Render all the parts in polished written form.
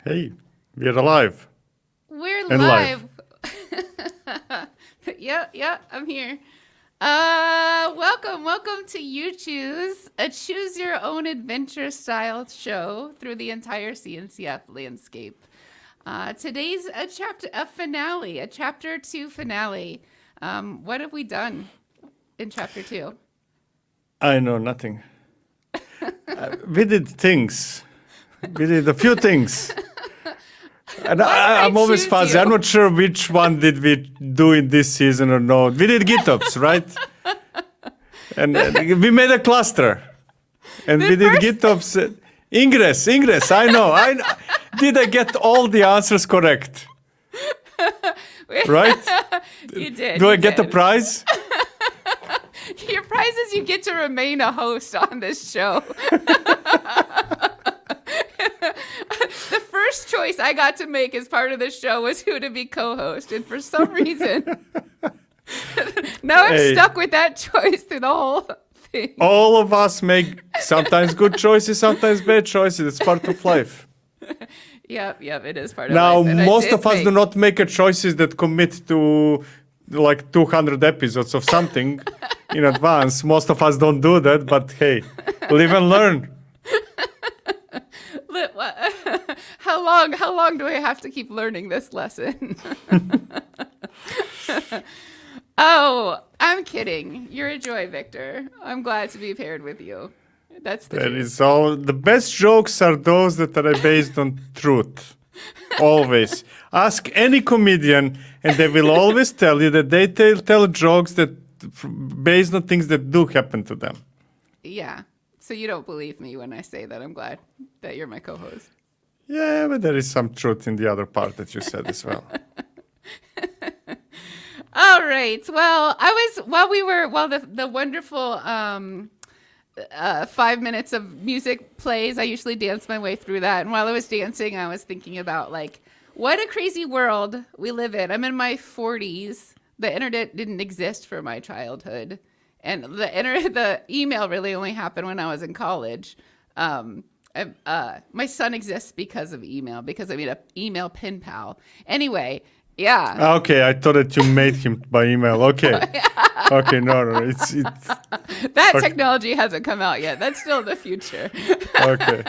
Hey, we're alive. We're And live. Yeah, I'm here. Welcome to You Choose, a choose your own adventure style show through the entire CNCF landscape. Today's a finale, a chapter 2 finale. What have we done in chapter 2? I know nothing. We did things. We did a few things. And I'm always fuzzy. I'm not sure which one did we do in this season or not. We did GitOps, right? And we made a cluster. And we did GitOps. Ingress, I know. Did I get all the answers correct? Right? You did. Do I get a prize? Your prize is you get to remain a host on this show. The first choice I got to make as part of this show was who to be co-host. And for some reason, now I'm stuck with that choice through the whole thing. All of us make sometimes good choices, sometimes bad choices. It's part of life. Yep, it is part of Now, life. Now, most of us do not make choices that commit to like 200 episodes of something in advance. Most of us don't do that, but hey, live and learn. How long do I have to keep learning this lesson? Oh, I'm kidding. You're a joy, Victor. I'm glad to be paired with you. That's the That is all. The best jokes are those that are based on truth. Always. Ask any comedian and they will always tell you that they tell jokes that based on things that do happen to them. Yeah. So you don't believe me when I say that. I'm glad that you're my co-host. Yeah, but there is some truth in the other part that you said as well. All right. Well, the wonderful 5 minutes of music plays, I usually dance my way through that. And while I was dancing, I was thinking about like, what a crazy world we live in. I'm in my 40s. The internet didn't exist for my childhood. And the email really only happened when I was in college. My son exists because of email, because I made an email pen pal. Anyway, yeah. Okay, I thought that you made him by email. Okay. Okay, no. It's that okay. Technology hasn't come out yet. That's still the future. Okay.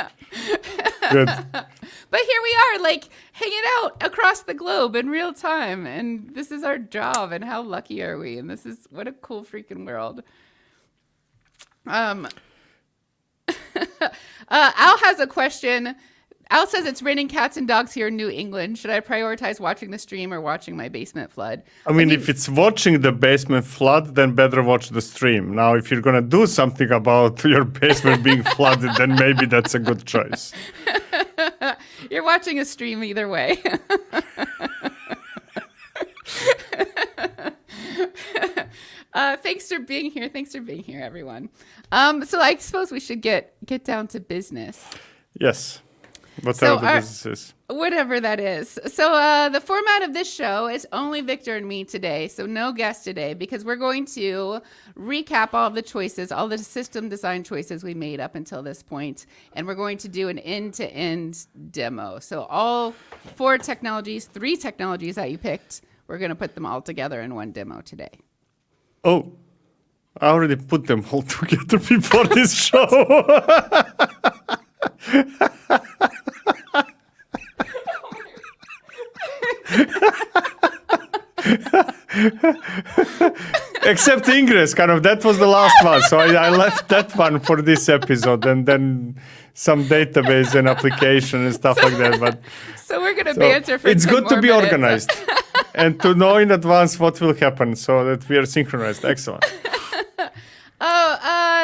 Good. But here we are, like, hanging out across the globe in real time. And this is our job. And how lucky are we? And what a cool freaking world. Al has a question. Al says it's raining cats and dogs here in New England. Should I prioritize watching the stream or watching my basement flood? I mean, if it's watching the basement flood, then better watch the stream. Now, if you're going to do something about your basement being flooded, then maybe that's a good choice. You're watching a stream either way. Thanks for being here, everyone. So I suppose we should get down to business. Yes. Whatever the business is. Whatever that is. So the format of this show is only Victor and me today. So no guest today because we're going to recap all of the choices, all the system design choices we made up until this point. And we're going to do an end-to-end demo. So all 3 technologies that you picked, we're going to put them all together in one demo today. Oh, I already put them all together before this show. Except Ingress, that was the last one. So I left that one for this episode and then some database and application and stuff like that. But so we're going to banter for 10 it's good to be minutes. organized and to know in advance what will happen so that we are synchronized. Excellent.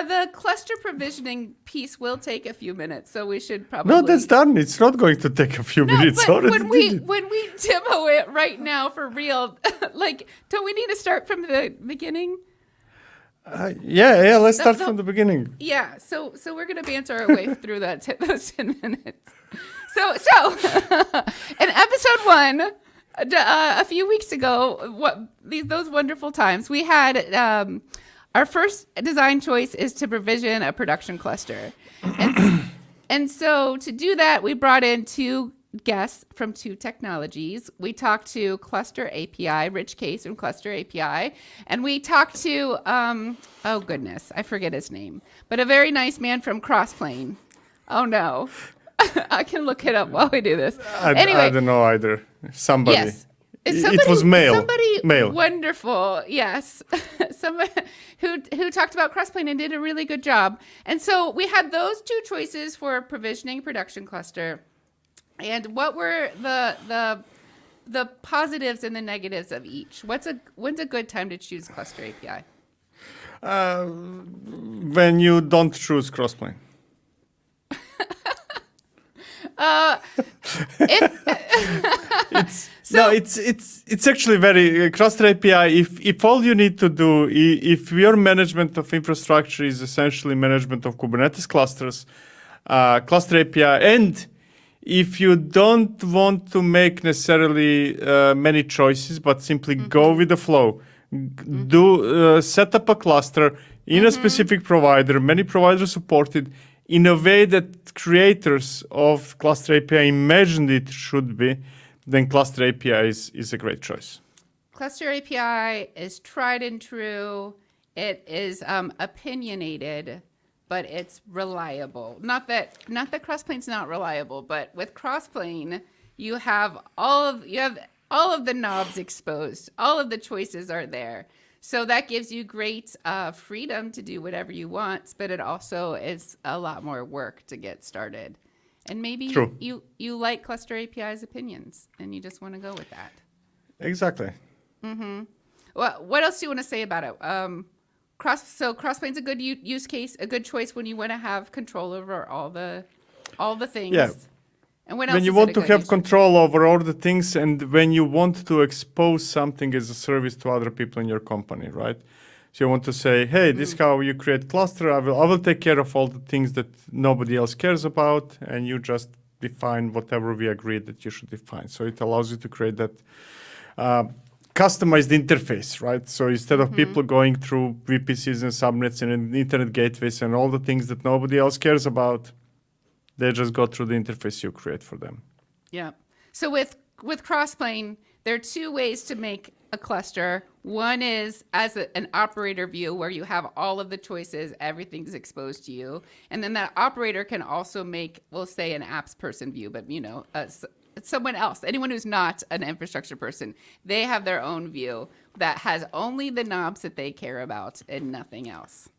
The cluster provisioning piece will take a few minutes, so we should probably... No, that's done. It's not going to take a few minutes. But when we demo it right now for real, like, don't we need to start from the beginning? Yeah, let's start from the beginning. Yeah, so we're going to banter our way through those 10 minutes. So in episode 1, a few weeks ago, those wonderful times, we had... our first design choice is to provision a production cluster. And so to do that, we brought in 2 guests from 2 technologies. We talked to Cluster API, Rich Case from Cluster API, and we talked to, oh goodness, I forget his name, but a very nice man from Crossplane. Oh no, I can look it up while we do this. Anyway, I don't know either. Somebody. yes. It was male. Somebody male. wonderful, yes. Somebody who talked about Crossplane and did a really good job. And so we had those 2 choices for provisioning production cluster. And what were the positives and the negatives of each? When's a good time to choose Cluster API? When you don't choose Crossplane. It's actually very Cluster API. If all you need to do, if your management of infrastructure is essentially management of Kubernetes clusters, Cluster API, and if you don't want to make necessarily many choices, but simply go with the flow, set up a cluster in a specific provider. Many providers support it in a way that creators of Cluster API imagined it should be, then Cluster API is a great choice. Cluster API is tried and true. It is opinionated, but it's reliable. Not that Crossplane's not reliable, but with Crossplane, you have all of the knobs exposed. All of the choices are there. So that gives you great freedom to do whatever you want, but it also is a lot more work to get started. And maybe you like Cluster API's opinions, and you just want to go with that. Exactly. Well, what else do you want to say about it? Crossplane's a good use case, a good choice when you want to have control over all the things. Yeah. And when else when you is want it a to good have use control over all the things, and when you want to expose something as a service to other people in your company, right? So you want to say, hey, this is how you create cluster. I will take care of all the things that nobody else cares about, and you just define whatever we agreed that you should define. So it allows you to create that customized interface, right? So instead of people going through VPCs and subnets and internet gateways and all the things that nobody else cares about, they just go through the interface you create for them. Yeah. So with Crossplane, there are 2 ways to make a cluster. One is as an operator view where you have all of the choices, everything's exposed to you. And then that operator can also make, we'll say an apps person view, but someone else, anyone who's not an infrastructure person, they have their own view that has only the knobs that they care about and nothing else.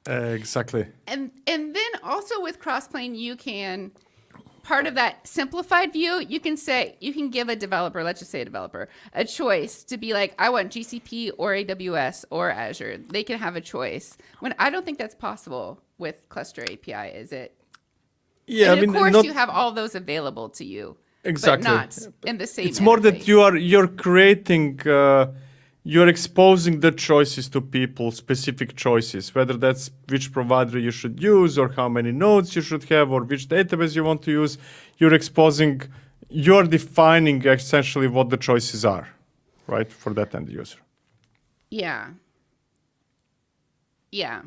Exactly. And then also with Crossplane, you can, part of that simplified view, you can give a developer, let's just say a developer, a choice to be like, I want GCP or AWS or Azure. They can have a choice. When I don't think that's possible with Cluster API, is it? Yeah, and of course you have all those available to you. Exactly. But not in the same It's more that interface. you're creating, you're exposing the choices to people, specific choices, whether that's which provider you should use or how many nodes you should have or which database you want to use. You're defining essentially what the choices are, right, for that end user. Yeah. Yeah.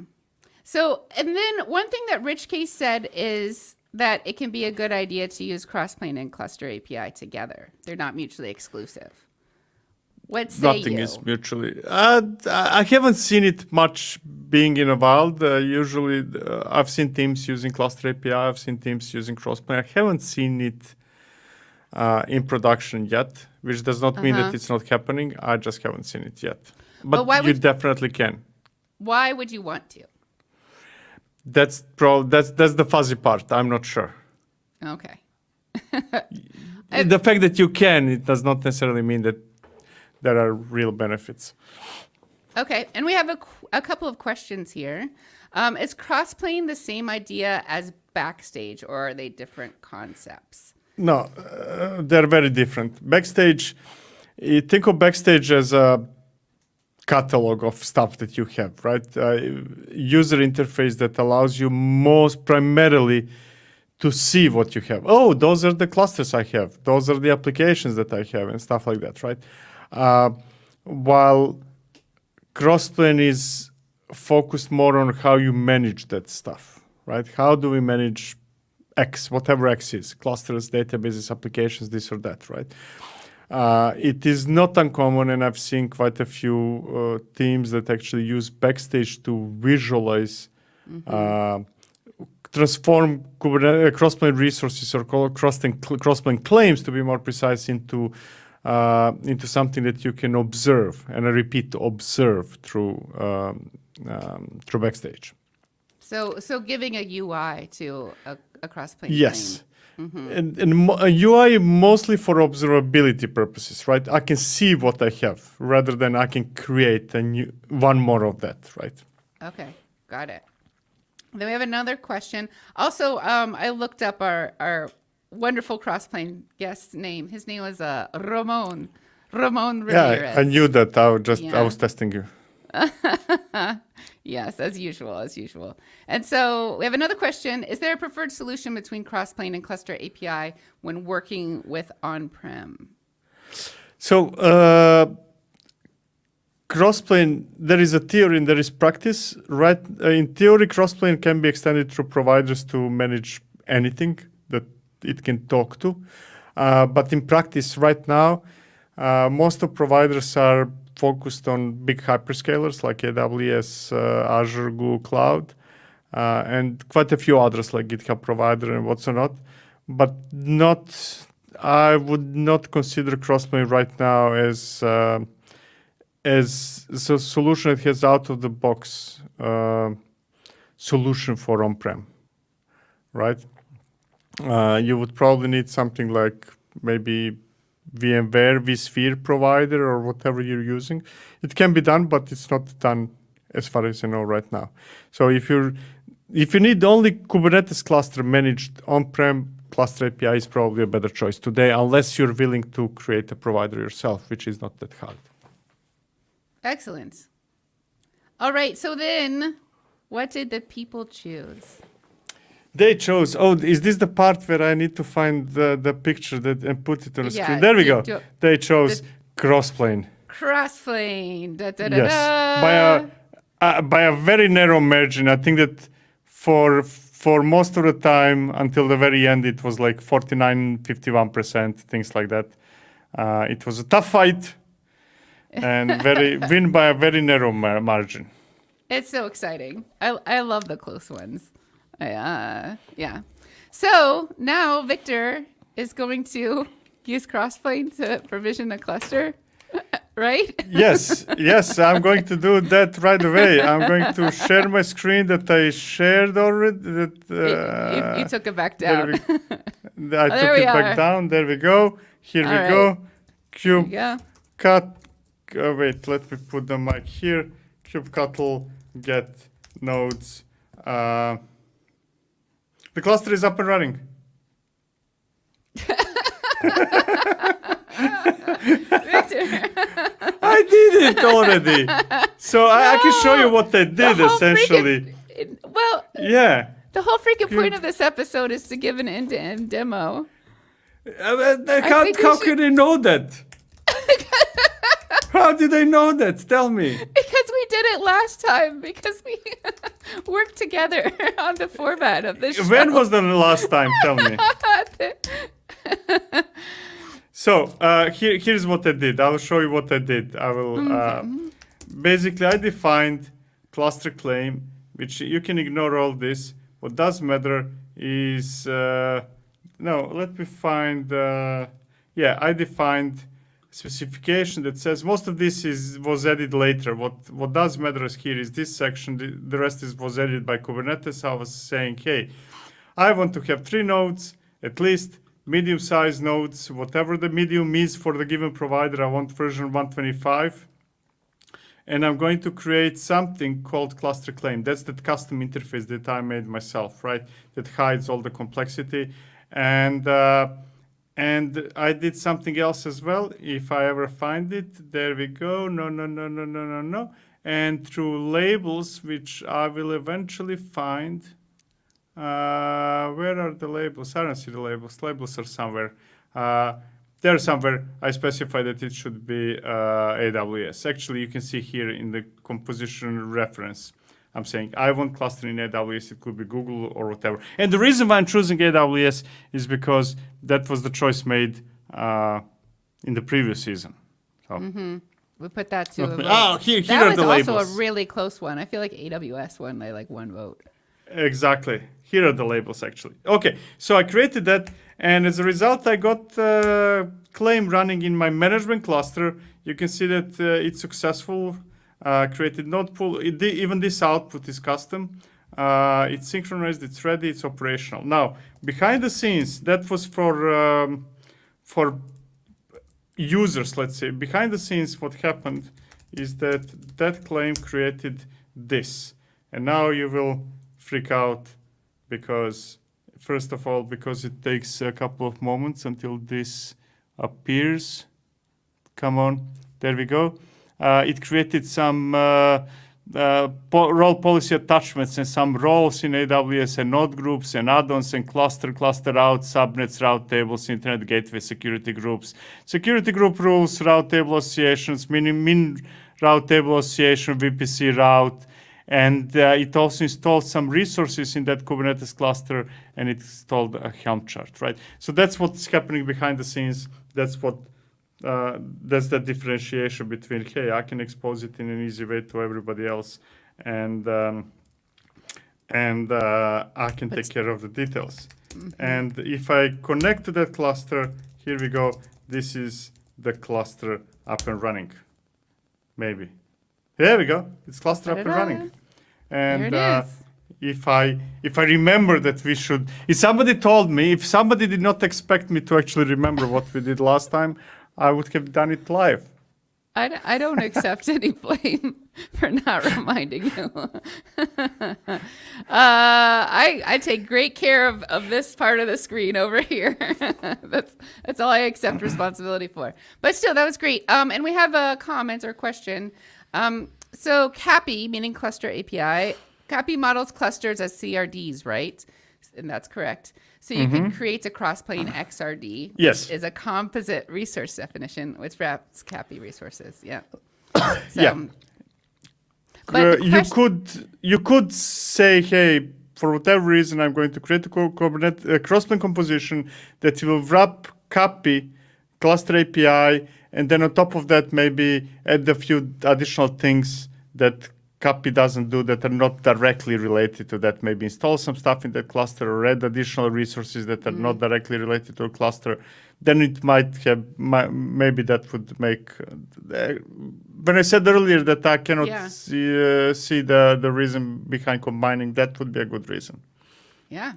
So, and then one thing that Rich Case said is that it can be a good idea to use Crossplane and Cluster API together. They're not mutually exclusive. What say Nothing you? is mutually. I haven't seen it much being in the wild. Usually, I've seen teams using Cluster API. I've seen teams using Crossplane. I haven't seen it in production yet, which does not mean that it's not happening. I just haven't seen it yet. But you definitely can. Why would you want to? That's the fuzzy part. I'm not sure. Okay. The fact that you can, it does not necessarily mean that there are real benefits. Okay, and we have a couple of questions here. Is Crossplane the same idea as Backstage, or are they different concepts? No, they're very different. Backstage, you think of Backstage as a catalog of stuff that you have, right? User interface that allows you most primarily to see what you have. Oh, those are the clusters I have. Those are the applications that I have and stuff like that, right? While Crossplane is focused more on how you manage that stuff, right? How do we manage X, whatever X is, clusters, databases, applications, this or that, right? It is not uncommon, and I've seen quite a few teams that actually use Backstage to visualize, transform Crossplane resources or Crossplane claims, to be more precise, into something that you can observe, and I repeat, observe through Backstage. So giving a UI to a Crossplane. Yes. And a UI mostly for observability purposes, right? I can see what I have rather than I can create one more of that, right? Okay, got it. Then we have another question. Also, I looked up our wonderful Crossplane guest's name. His name was Ramon Ramirez. Yeah, I knew that. I was testing you. Yes, as usual. And so we have another question. Is there a preferred solution between Crossplane and Cluster API when working with on-prem? So Crossplane, there is a theory and there is practice, right? In theory, Crossplane can be extended through providers to manage anything that it can talk to. But in practice right now, most of providers are focused on big hyperscalers like AWS, Azure, Google Cloud, and quite a few others like GitHub Provider and what's not. But I would not consider Crossplane right now as a solution that has out-of-the-box solution for on-prem, right? You would probably need something like maybe VMware, vSphere provider, or whatever you're using. It can be done, but it's not done as far as I know right now. So if you need only Kubernetes cluster managed on-prem, Cluster API is probably a better choice today, unless you're willing to create a provider yourself, which is not that hard. Excellent. All right, so then what did the people choose? They chose, is this the part where I need to find the picture and put it on the screen? There we go. They chose Crossplane. Crossplane. Da, da, da, yes, by a very narrow margin. I think that for most of the time until the very end, it was like 49, 51%, things like that. It was a tough fight and win by a very narrow margin. It's so exciting. I love the close ones. Yeah. So now Victor is going to use Crossplane to provision a cluster, right? Yes, I'm going to do that right away. I'm going to share my screen that I shared already. You took it back down. I took it back down. There we go. Here we go. Kube cut. Wait, let me put the mic here. Kubectl get nodes. The cluster is up and running. I did it already. So I can show you what I did essentially. The whole freaking point of this episode is to give an end-to-end demo. How can they know that? How did they know that? Tell me. Because we did it last time. Because we worked together on the format of this show. When was the last time? Tell me. So here's what I did. I'll show you what I did. I will basically I defined cluster claim, which you can ignore all this. What does matter is let me find. I defined specification that says most of this was added later. What does matter here is this section. The rest was added by Kubernetes. I was saying, hey, I want to have 3 nodes at least, medium-sized nodes, whatever the medium is for the given provider. I want version 125. And I'm going to create something called cluster claim. That's the custom interface that I made myself, right? That hides all the complexity. And I did something else as well. If I ever find it, there we go. No. And through labels, which I will eventually find. Where are the labels? I don't see the labels. Labels are somewhere. They're somewhere. I specified that it should be AWS. Actually, you can see here in the composition reference. I'm saying I want cluster in AWS. It could be Google or whatever. And the reason why I'm choosing AWS is because that was the choice made in the previous season. So. We put that to a vote. Oh, here that are was the labels. also a really close one. I feel like AWS won by like 1 vote. Exactly. Here are the labels, actually. Okay, so I created that, and as a result, I got claim running in my management cluster. You can see that it's successful. Created node pool. Even this output is custom. It's synchronized. It's ready. It's operational. Now, behind the scenes, that was for users, let's say. Behind the scenes, what happened is that claim created this. And now you will freak out because, first of all, because it takes a couple of moments until this appears. Come on, there we go. It created some role policy attachments and some roles in AWS and node groups and add-ons and cluster route, subnets, route tables, internet gateway, security groups, security group rules, route table associations, min route table association, VPC route, and it also installed some resources in that Kubernetes cluster, and it installed a Helm chart, right? So that's what's happening behind the scenes. That's what that's the differentiation between, hey, I can expose it in an easy way to everybody else, and I can take care of the details. And if I connect to that cluster, here we go. This is the cluster up and running. Maybe. There we go. It's cluster up and running. And if I remember that we should, if somebody told me, if somebody did not expect me to actually remember what we did last time, I would have done it live. I don't accept any blame for not reminding you. I take great care of this part of the screen over here. That's all I accept responsibility for. But still, that was great. And we have a comment or question. So CAPI, meaning Cluster API, CAPI models clusters as CRDs, right? And that's correct. So you can create a Crossplane XRD, yes, which is a composite resource definition, which wraps CAPI resources. Yeah. So, yeah. But you could say, hey, for whatever reason, I'm going to create a Crossplane composition that will wrap CAPI, Cluster API, and then on top of that, maybe add a few additional things that CAPI doesn't do that are not directly related to that. Maybe install some stuff in that cluster or add additional resources that are not directly related to a cluster. Then it might have, maybe that would make, when I said earlier that I cannot see the reason behind combining, that would be a good reason. Yeah.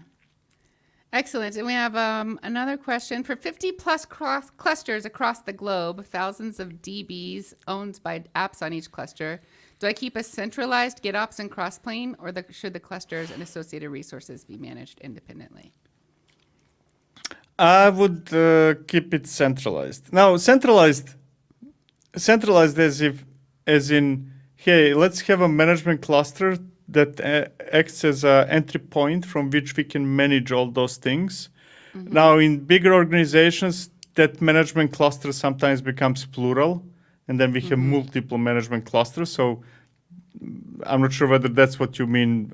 Excellent. And we have another question. For 50 plus clusters across the globe, thousands of DBs owned by apps on each cluster, do I keep a centralized GitOps and Crossplane, or should the clusters and associated resources be managed independently? I would keep it centralized. Now, centralized as in, hey, let's have a management cluster that acts as an entry point from which we can manage all those things. Now, in bigger organizations, that management cluster sometimes becomes plural, and then we have multiple management clusters. So I'm not sure whether that's what you mean,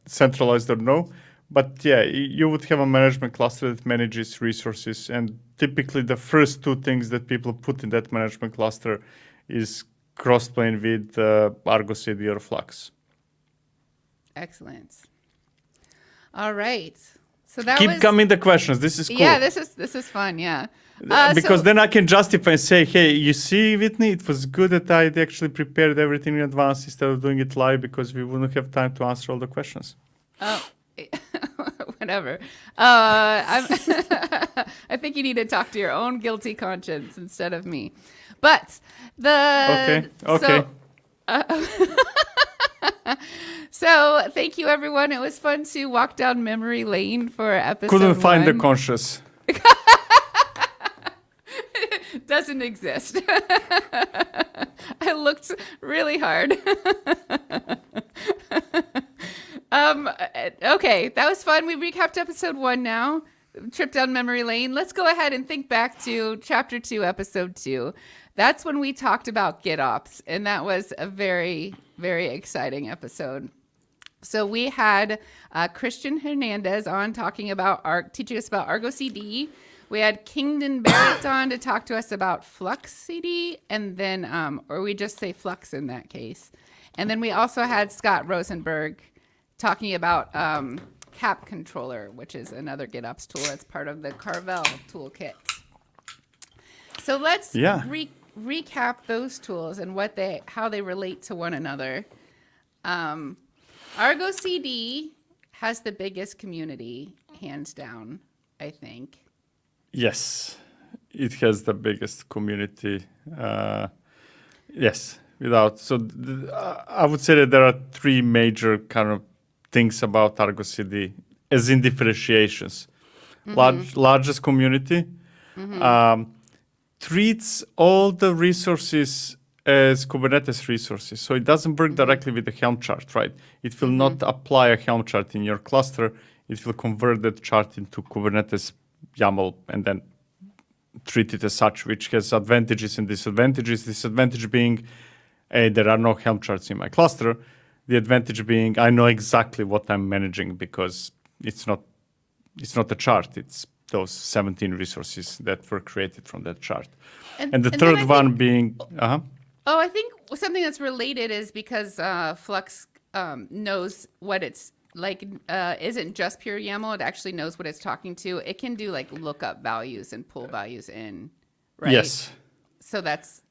centralized or no. But yeah, you would have a management cluster that manages resources. And typically the first two things that people put in that management cluster is Crossplane with Argo CD or Flux. Excellent. All right. So that Keep coming the questions. This is cool. Yeah, this is fun. Yeah. Because then I can justify and say, hey, you see, Whitney, it was good that I actually prepared everything in advance instead of doing it live because we wouldn't have time to answer all the questions. Oh, whatever. I think you need to talk to your own guilty conscience instead of me. But Okay. So thank you, everyone. It was fun to walk down memory lane for episode Couldn't find 1. the conscious. Doesn't exist. I looked really hard. Okay, that was fun. We recapped episode 1 now. Trip down memory lane. Let's go ahead and think back to chapter 2, episode 2. That's when we talked about GitOps, and that was a very, very exciting episode. So we had Christian Hernandez on talking about teaching us about Argo CD. We had Kingdon Barrett on to talk to us about Flux CD, and then, or we just say Flux in that case. And then we also had Scott Rosenberg talking about Cap Controller, which is another GitOps tool that's part of the Carvel toolkit. So let's recap those tools and how they relate to one another. Argo CD has the biggest community, hands down, I think. Yes, it has the biggest community. Yes, without. So I would say that there are three major kind of things about Argo CD as in differentiations. Largest community treats all the resources as Kubernetes resources. So it doesn't work directly with the Helm chart, right? It will not apply a Helm chart in your cluster. It will convert that chart into Kubernetes YAML and then treat it as such, which has advantages and disadvantages. Disadvantage being, there are no Helm charts in my cluster. The advantage being, I know exactly what I'm managing because it's not a chart. It's those 17 resources that were created from that chart. And the third one being... Oh, I think something that's related is because Flux knows what it's like, isn't just pure YAML. It actually knows what it's talking to. It can do like lookup values and pull values in, right? Yes. So that's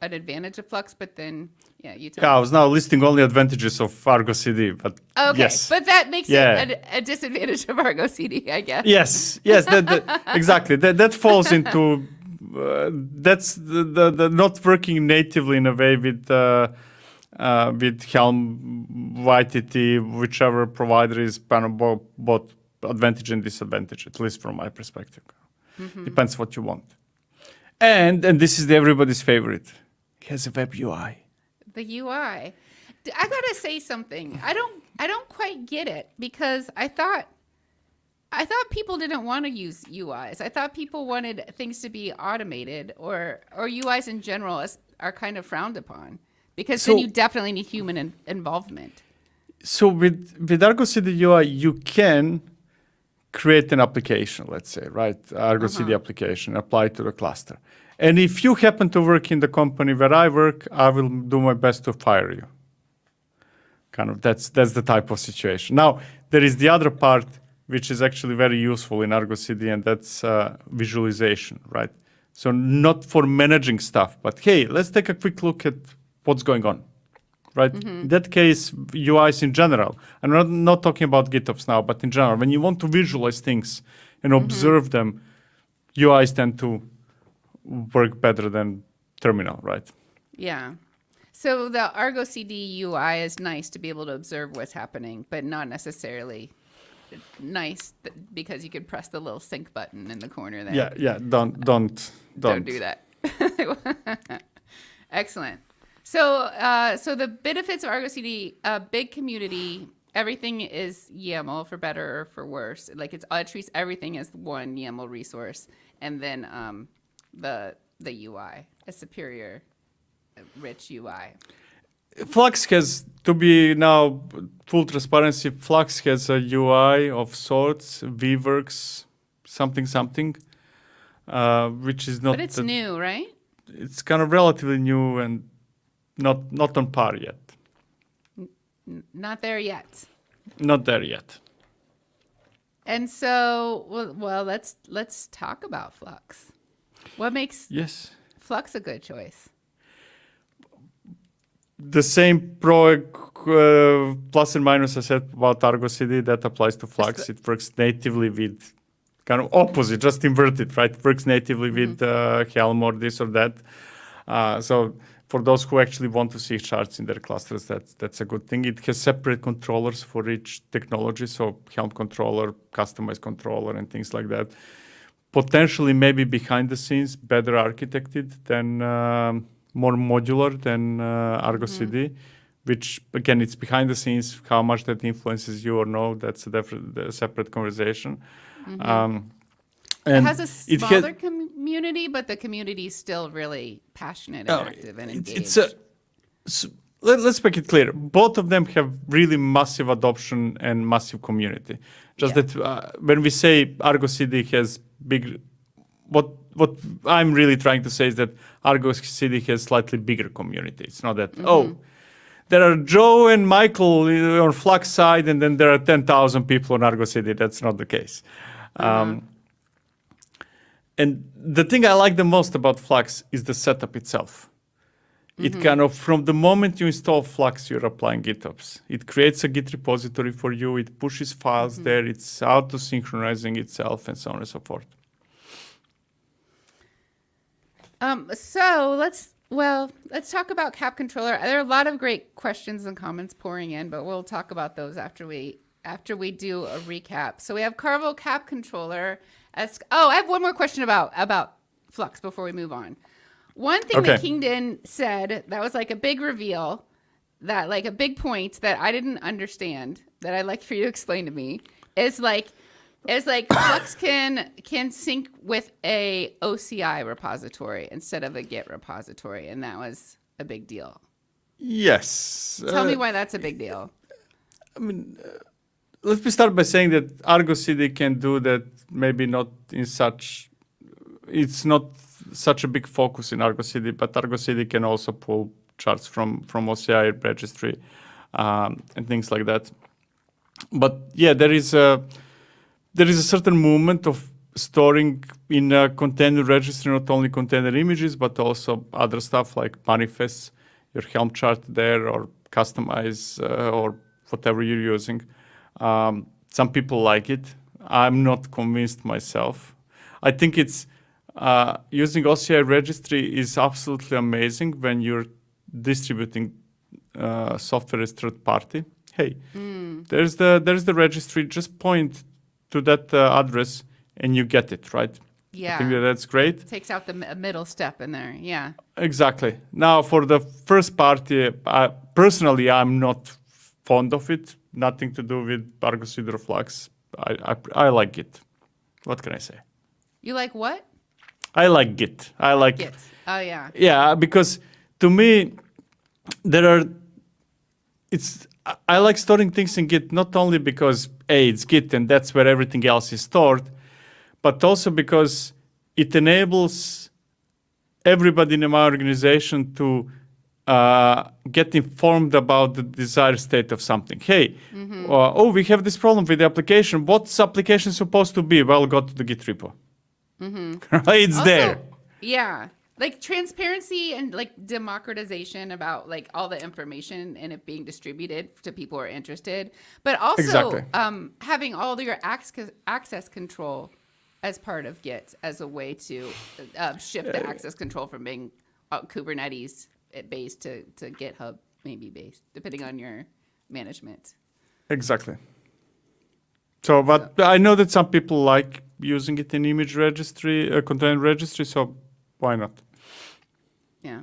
an advantage of Flux, but then, you tell Yeah, me. I was now listing only advantages of Argo CD, but Okay, yes. but that makes it a disadvantage of Argo CD, I guess. Yes, exactly. That falls into... that's the not working natively in a way with Helm, YTT, whichever provider is kind of both advantage and disadvantage, at least from my perspective. Depends what you want. And this is everybody's favorite. It has a web UI. The UI. I gotta say something. I don't quite get it because I thought people didn't want to use UIs. I thought people wanted things to be automated, or UIs in general are kind of frowned upon because then you definitely need human involvement. So with Argo CD UI, you can create an application, let's say, right? Argo CD application, apply it to the cluster. And if you happen to work in the company where I work, I will do my best to fire you. Kind of that's the type of situation. Now, there is the other part which is actually very useful in Argo CD, and that's visualization, right? So not for managing stuff, but hey, let's take a quick look at what's going on, right? In that case, UIs in general, I'm not talking about GitOps now, but in general, when you want to visualize things and observe them, UIs tend to work better than terminal, right? Yeah. So the Argo CD UI is nice to be able to observe what's happening, but not necessarily nice because you could press the little sync button in the corner there. Yeah. Don't do that. Excellent. So the benefits of Argo CD, big community, everything is YAML for better or for worse. Like it treats everything as one YAML resource, and then the UI, a superior, rich UI. Flux has, to be now full transparency, Flux has a UI of sorts, vworks, something, which is not... But it's new, right? It's kind of relatively new and not on par yet. Not there yet. Not there yet. And so, well, let's talk about Flux. What makes Flux a good choice? The same plus and minus I said about Argo CD, that applies to Flux. It works natively with kind of opposite, just inverted, right? It works natively with Helm or this or that. So for those who actually want to see charts in their clusters, that's a good thing. It has separate controllers for each technology, so Helm controller, customized controller, and things like that. Potentially, maybe behind the scenes, better architected than more modular than Argo CD, which again, it's behind the scenes. How much that influences you or no, that's a separate conversation. And it has a smaller community, but the community is still really passionate and active and engaged. let's make it clear. Both of them have really massive adoption and massive community. Just Yeah. that when we say Argo CD has big, what I'm really trying to say is that Argo CD has slightly bigger community. It's not that there are Joe and Michael on Flux side, and then there are 10,000 people on Argo CD. That's not the case. And the thing I like the most about Flux is the setup itself. It kind of, from the moment you install Flux, you're applying GitOps. It creates a Git repository for you. It pushes files there. It's auto-synchronizing itself, and so on and so forth. So let's talk about Cap Controller. There are a lot of great questions and comments pouring in, but we'll talk about those after we do a recap. So we have Carvel Cap Controller. I have one more question about Flux before we move on. One thing that Kingdon said that was like a big reveal, that like a big point that I didn't understand, that I'd like for you to explain to me, is like Flux can sync with a OCI repository instead of a Git repository, and that was a big deal. Yes. Tell me why that's a big deal. I mean, let me start by saying that Argo CD can do that. Maybe not in such. It's not such a big focus in Argo CD, but Argo CD can also pull charts from OCI registry and things like that. But yeah, there is a certain movement of storing in a container registry not only container images but also other stuff like manifests, your Helm chart there, or customize or whatever you're using. Some people like it. I'm not convinced myself. I think it's using OCI registry is absolutely amazing when you're distributing software as third party. Hey, there's the registry. Just point to that address and you get it, right? Yeah. I think that's great. Takes out the middle step in there. Yeah. Exactly. Now, for the first party, personally, I'm not fond of it. Nothing to do with Argo CD or Flux. I like Git. What can I say? You like what? I like Git. I like Git. Oh yeah. Yeah, because to me, I like storing things in Git not only because it's Git and that's where everything else is stored, but also because it enables everybody in my organization to get informed about the desired state of something. Hey, we have this problem with the application. What's application supposed to be? Well, go to the Git repo. It's also, there. Yeah. Like transparency and like democratization about like all the information and it being distributed to people who are interested, but also having all your access control as part of Git as a way to shift the access control from being Kubernetes based to GitHub maybe based, depending on your management. Exactly. So, but I know that some people like using it in image registry, container registry, so why not? Yeah.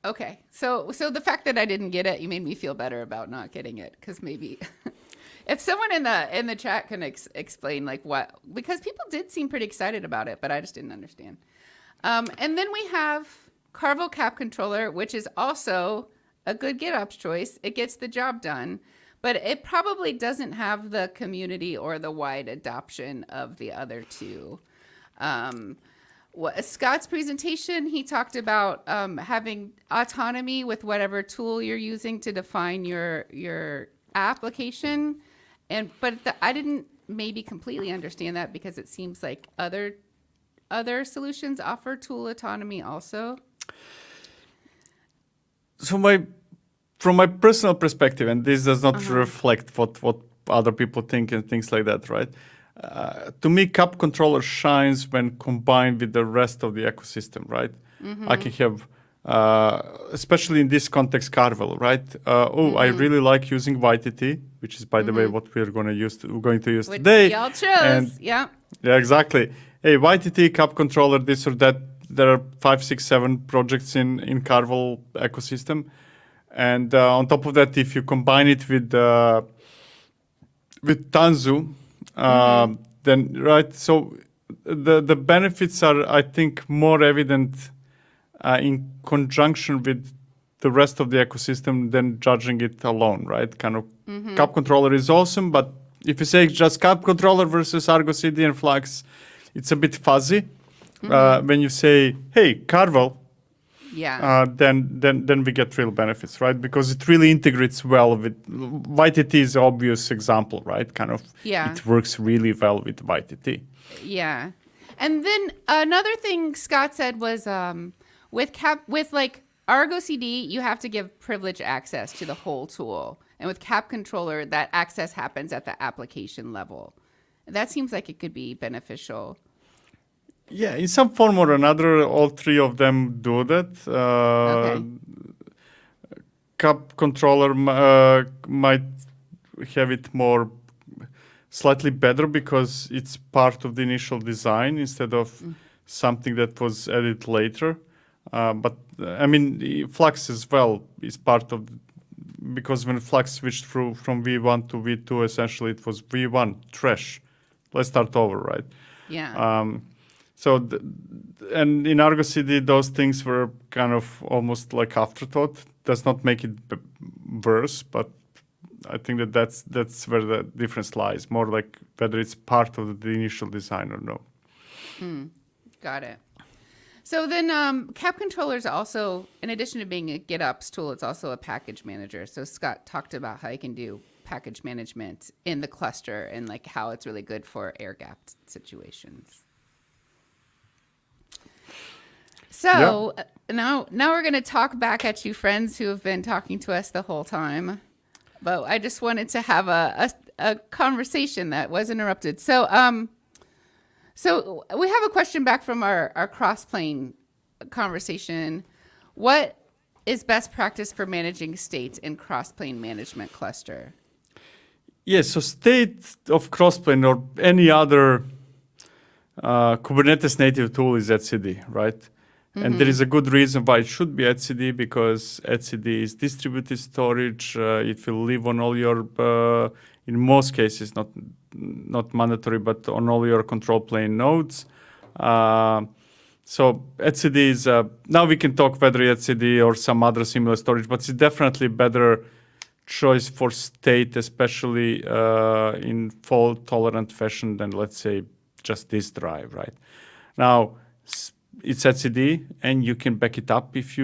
Okay. So the fact that I didn't get it, you made me feel better about not getting it, because maybe if someone in the chat can explain like what, because people did seem pretty excited about it, but I just didn't understand. And then we have Carvel Cap Controller, which is also a good GitOps choice. It gets the job done, but it probably doesn't have the community or the wide adoption of the other two. Scott's presentation, he talked about having autonomy with whatever tool you're using to define your application, I didn't maybe completely understand that, because it seems like other solutions offer tool autonomy also. So from my personal perspective, and this does not reflect what other people think and things like that, right? To me, Cap Controller shines when combined with the rest of the ecosystem, right? I can have, especially in this context, Carvel, right? I really like using YTT, which is, by the way, what we're going to use today. Y'all chose, Yeah, exactly. Hey, YTT, Cap Controller, this or that. There are 5, 6, 7 projects in Carvel ecosystem, and on top of that, if you combine it with Tanzu. Then right, so the benefits are, I think, more evident in conjunction with the rest of the ecosystem than judging it alone, right? Kind of Cap controller is awesome, but if you say just Cap controller versus Argo CD and Flux, it's a bit fuzzy. When you say, hey, Carvel, Yeah. then we get real benefits, right? Because it really integrates well with YTT is an obvious example, right? Kind of, Yeah. it works really well with YTT. Yeah. And then another thing Scott said was with like Argo CD, you have to give privilege access to the whole tool. And with Cap Controller, that access happens at the application level. That seems like it could be beneficial. Yeah, in some form or another, all three of them do that. Okay. Cap controller might have it more slightly better because it's part of the initial design instead of something that was added later. But I mean, Flux as well is part of because when Flux switched from V1 to V2, essentially it was V1 trash. Let's start over, right? Yeah. So, and in Argo CD, those things were kind of almost like afterthought. Does not make it worse, but I think that's where the difference lies. More like whether it's part of the initial design or no. Got it. So then Cap Controller is also, in addition to being a GitOps tool, it's also a package manager. So Scott talked about how you can do package management in the cluster and like how it's really good for air-gapped situations. So now we're going to talk back at you friends who have been talking to us the whole time. But I just wanted to have a conversation that was interrupted. So we have a question back from our Crossplane conversation. What is best practice for managing states in Crossplane management cluster? Yes, so state of Crossplane or any other Kubernetes native tool is etcd, right? And there is a good reason why it should be etcd because etcd is distributed storage. It will live on all your, in most cases, not mandatory, but on all your control plane nodes. So etcd is, now we can talk whether etcd or some other similar storage, but it's definitely better choice for state, especially in fault tolerant fashion than, let's say, just this drive, right? Now, it's etcd, and you can back it up if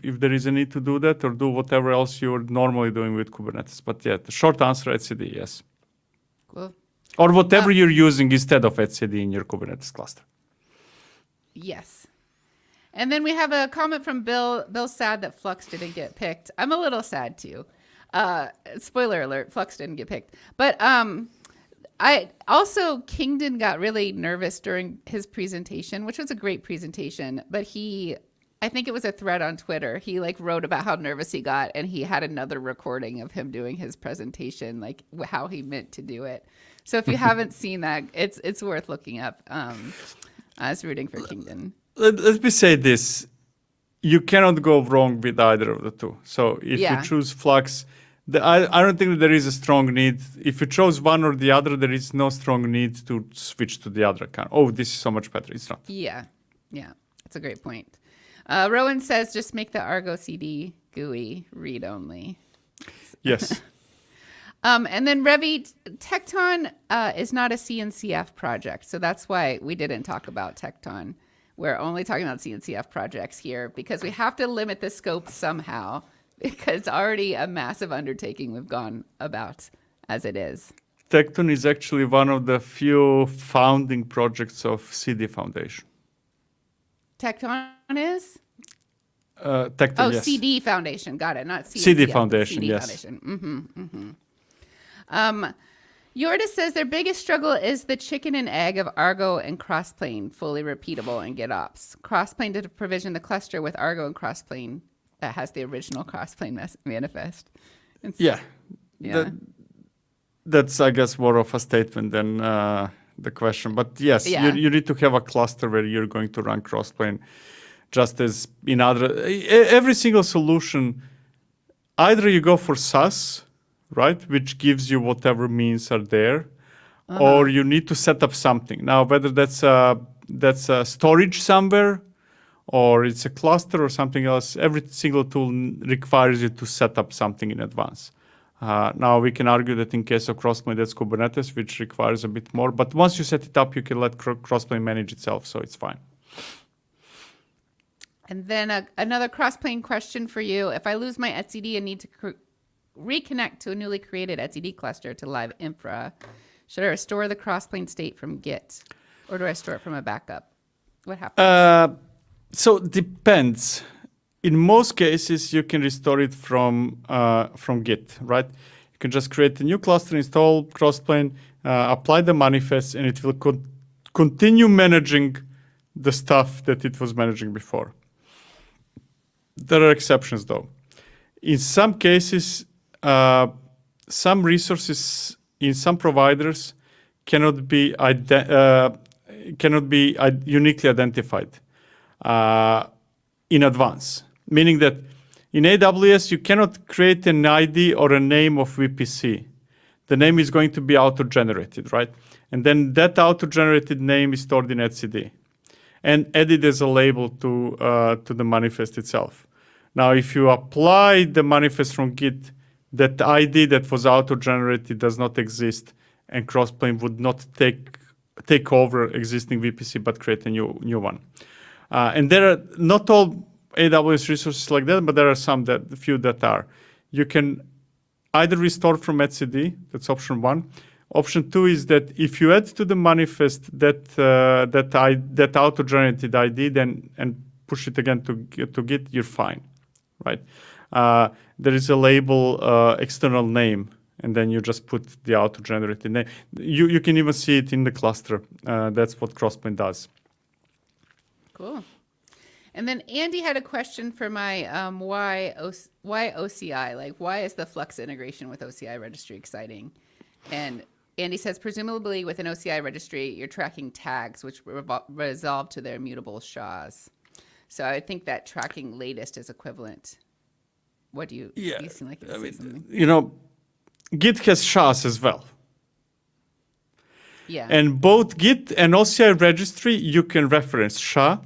there is a need to do that, or do whatever else you're normally doing with Kubernetes. But yeah, the short answer, etcd, yes. Cool. Or whatever you're using instead of etcd in your Kubernetes cluster. Yes. And then we have a comment from Bill. Bill's sad that Flux didn't get picked. I'm a little sad too. Spoiler alert, Flux didn't get picked. But I also, Kingdon got really nervous during his presentation, which was a great presentation, but I think it was a thread on Twitter. He like wrote about how nervous he got, and he had another recording of him doing his presentation, like how he meant to do it. So if you haven't seen that, it's worth looking up. I was rooting for Kingdon. Let me say this. You cannot go wrong with either of the two. So if you choose Flux, I don't think that there is a strong need. If you chose one or the other, there is no strong need to switch to the other account. Oh, this is so much better. It's not. Yeah. That's a great point. Rowan says just make the Argo CD GUI read only. Yes. And then Revi, Tecton is not a CNCF project. So that's why we didn't talk about Tecton. We're only talking about CNCF projects here because we have to limit the scope somehow. Because it's already a massive undertaking we've gone about as it is. Tecton is actually one of the few founding projects of CD Foundation. Tecton is? Tecton, yes. CD Foundation. Got it. Not CD Foundation, CD yes. Foundation. Yorda says their biggest struggle is the chicken and egg of Argo and Crossplane, fully repeatable in GitOps. Crossplane to provision the cluster with Argo and Crossplane that has the original Crossplane manifest. Yeah. That's, I guess, more of a statement than the question. But yes, you need to have a cluster where you're going to run Crossplane, just as in every single solution, either you go for SaaS, right, which gives you whatever means are there, or you need to set up something. Now, whether that's a storage somewhere, or it's a cluster or something else, every single tool requires you to set up something in advance. Now we can argue that in case of Crossplane, that's Kubernetes, which requires a bit more. But once you set it up, you can let Crossplane manage itself, so it's fine. And then another Crossplane question for you. If I lose my etcd and need to reconnect to a newly created etcd cluster to live infra, should I restore the Crossplane state from Git, or do I store it from a backup? What happens? So depends. In most cases, you can restore it from Git, right? You can just create a new cluster, install Crossplane, apply the manifest, and it will continue managing the stuff that it was managing before. There are exceptions, though. In some cases, some resources in some providers cannot be uniquely identified in advance. Meaning that in AWS, you cannot create an ID or a name of VPC. The name is going to be auto-generated, right? And then that auto-generated name is stored in etcd and added as a label to the manifest itself. Now, if you apply the manifest from Git, that ID that was auto-generated does not exist, and Crossplane would not take over existing VPC, but create a new one. And there are not all AWS resources like that, but there are few that are. You can either restore from etcd, that's option one. Option two is that if you add to the manifest that auto-generated ID, then and push it again to Git, you're fine, right? There is a label external name, and then you just put the auto-generated name. You can even see it in the cluster. That's what Crossplane does. Cool. And then Andy had a question for my why OCI? Like, why is the Flux integration with OCI registry exciting? And Andy says, presumably with an OCI registry, you're tracking tags, which resolve to their mutable SHAs. So I think that tracking latest is equivalent. What do you seem like you say something? You know, Git has SHAs as well. Yeah. And both Git and OCI registry, you can reference SHA.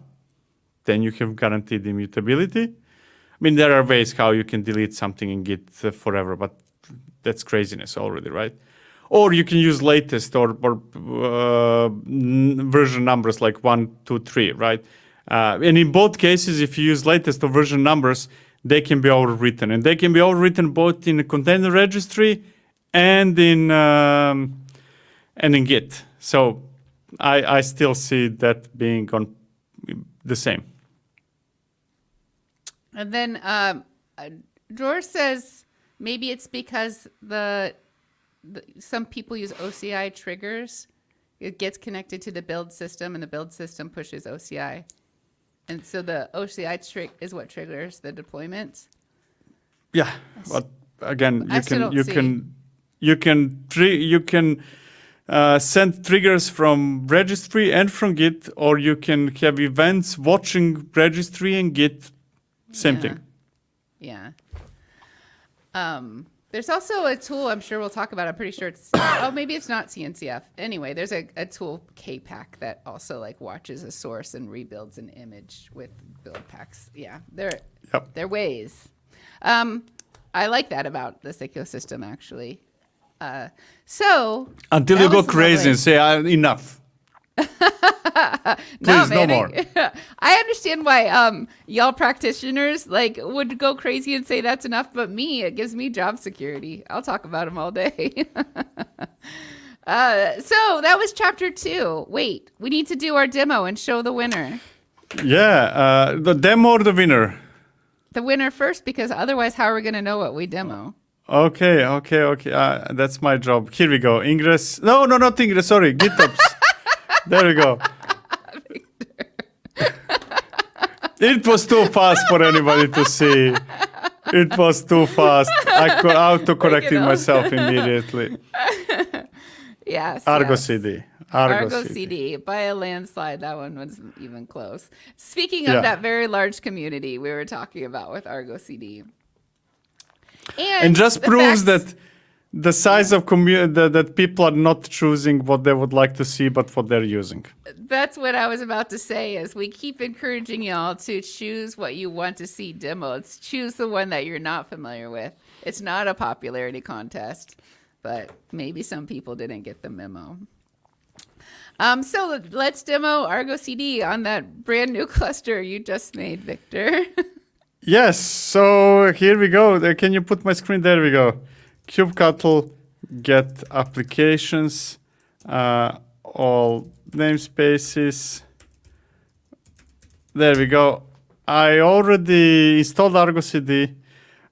Then you have guaranteed immutability. I mean, there are ways how you can delete something in Git forever, but that's craziness already, right? Or you can use latest or version numbers like 1, 2, 3, right? And in both cases, if you use latest or version numbers, they can be overwritten. And they can be overwritten both in the container registry and in Git. So I still see that being on the same. And then George says maybe it's because some people use OCI triggers. It gets connected to the build system, and the build system pushes OCI. And so the OCI is what triggers the deployment. Yeah, but again, you can send triggers from registry and from Git, or you can have events watching registry and Git. Same thing. Yeah. There's also a tool I'm sure we'll talk about. I'm pretty sure it's maybe it's not CNCF. Anyway, there's a tool KPack that also like watches a source and rebuilds an image with build packs. Yeah, they're ways. I like that about this ecosystem actually. So until you go crazy and say enough. Please, no more. I understand why y'all practitioners like would go crazy and say that's enough, but it gives me job security. I'll talk about them all day. So that was chapter 2. Wait, we need to do our demo and show the winner. Yeah, the demo or the winner? The winner first, because otherwise how are we going to know what we demo? Okay. That's my job. Here we go. Ingress. No, not Ingress. Sorry, GitOps. There we go. It was too fast for anybody to see. It was too fast. I auto-corrected myself immediately. Yes. Argo CD. Argo CD. By a landslide. That one wasn't even close. Speaking of that very large community we were talking about with Argo CD. And just proves that the size of that people are not choosing what they would like to see, but what they're using. That's what I was about to say. Is we keep encouraging y'all to choose what you want to see demoed. Choose the one that you're not familiar with. It's not a popularity contest, but maybe some people didn't get the memo. So let's demo Argo CD on that brand new cluster you just made, Victor. Yes, so here we go. Can you put my screen? There we go. kubectl get applications, all namespaces. There we go. I already installed Argo CD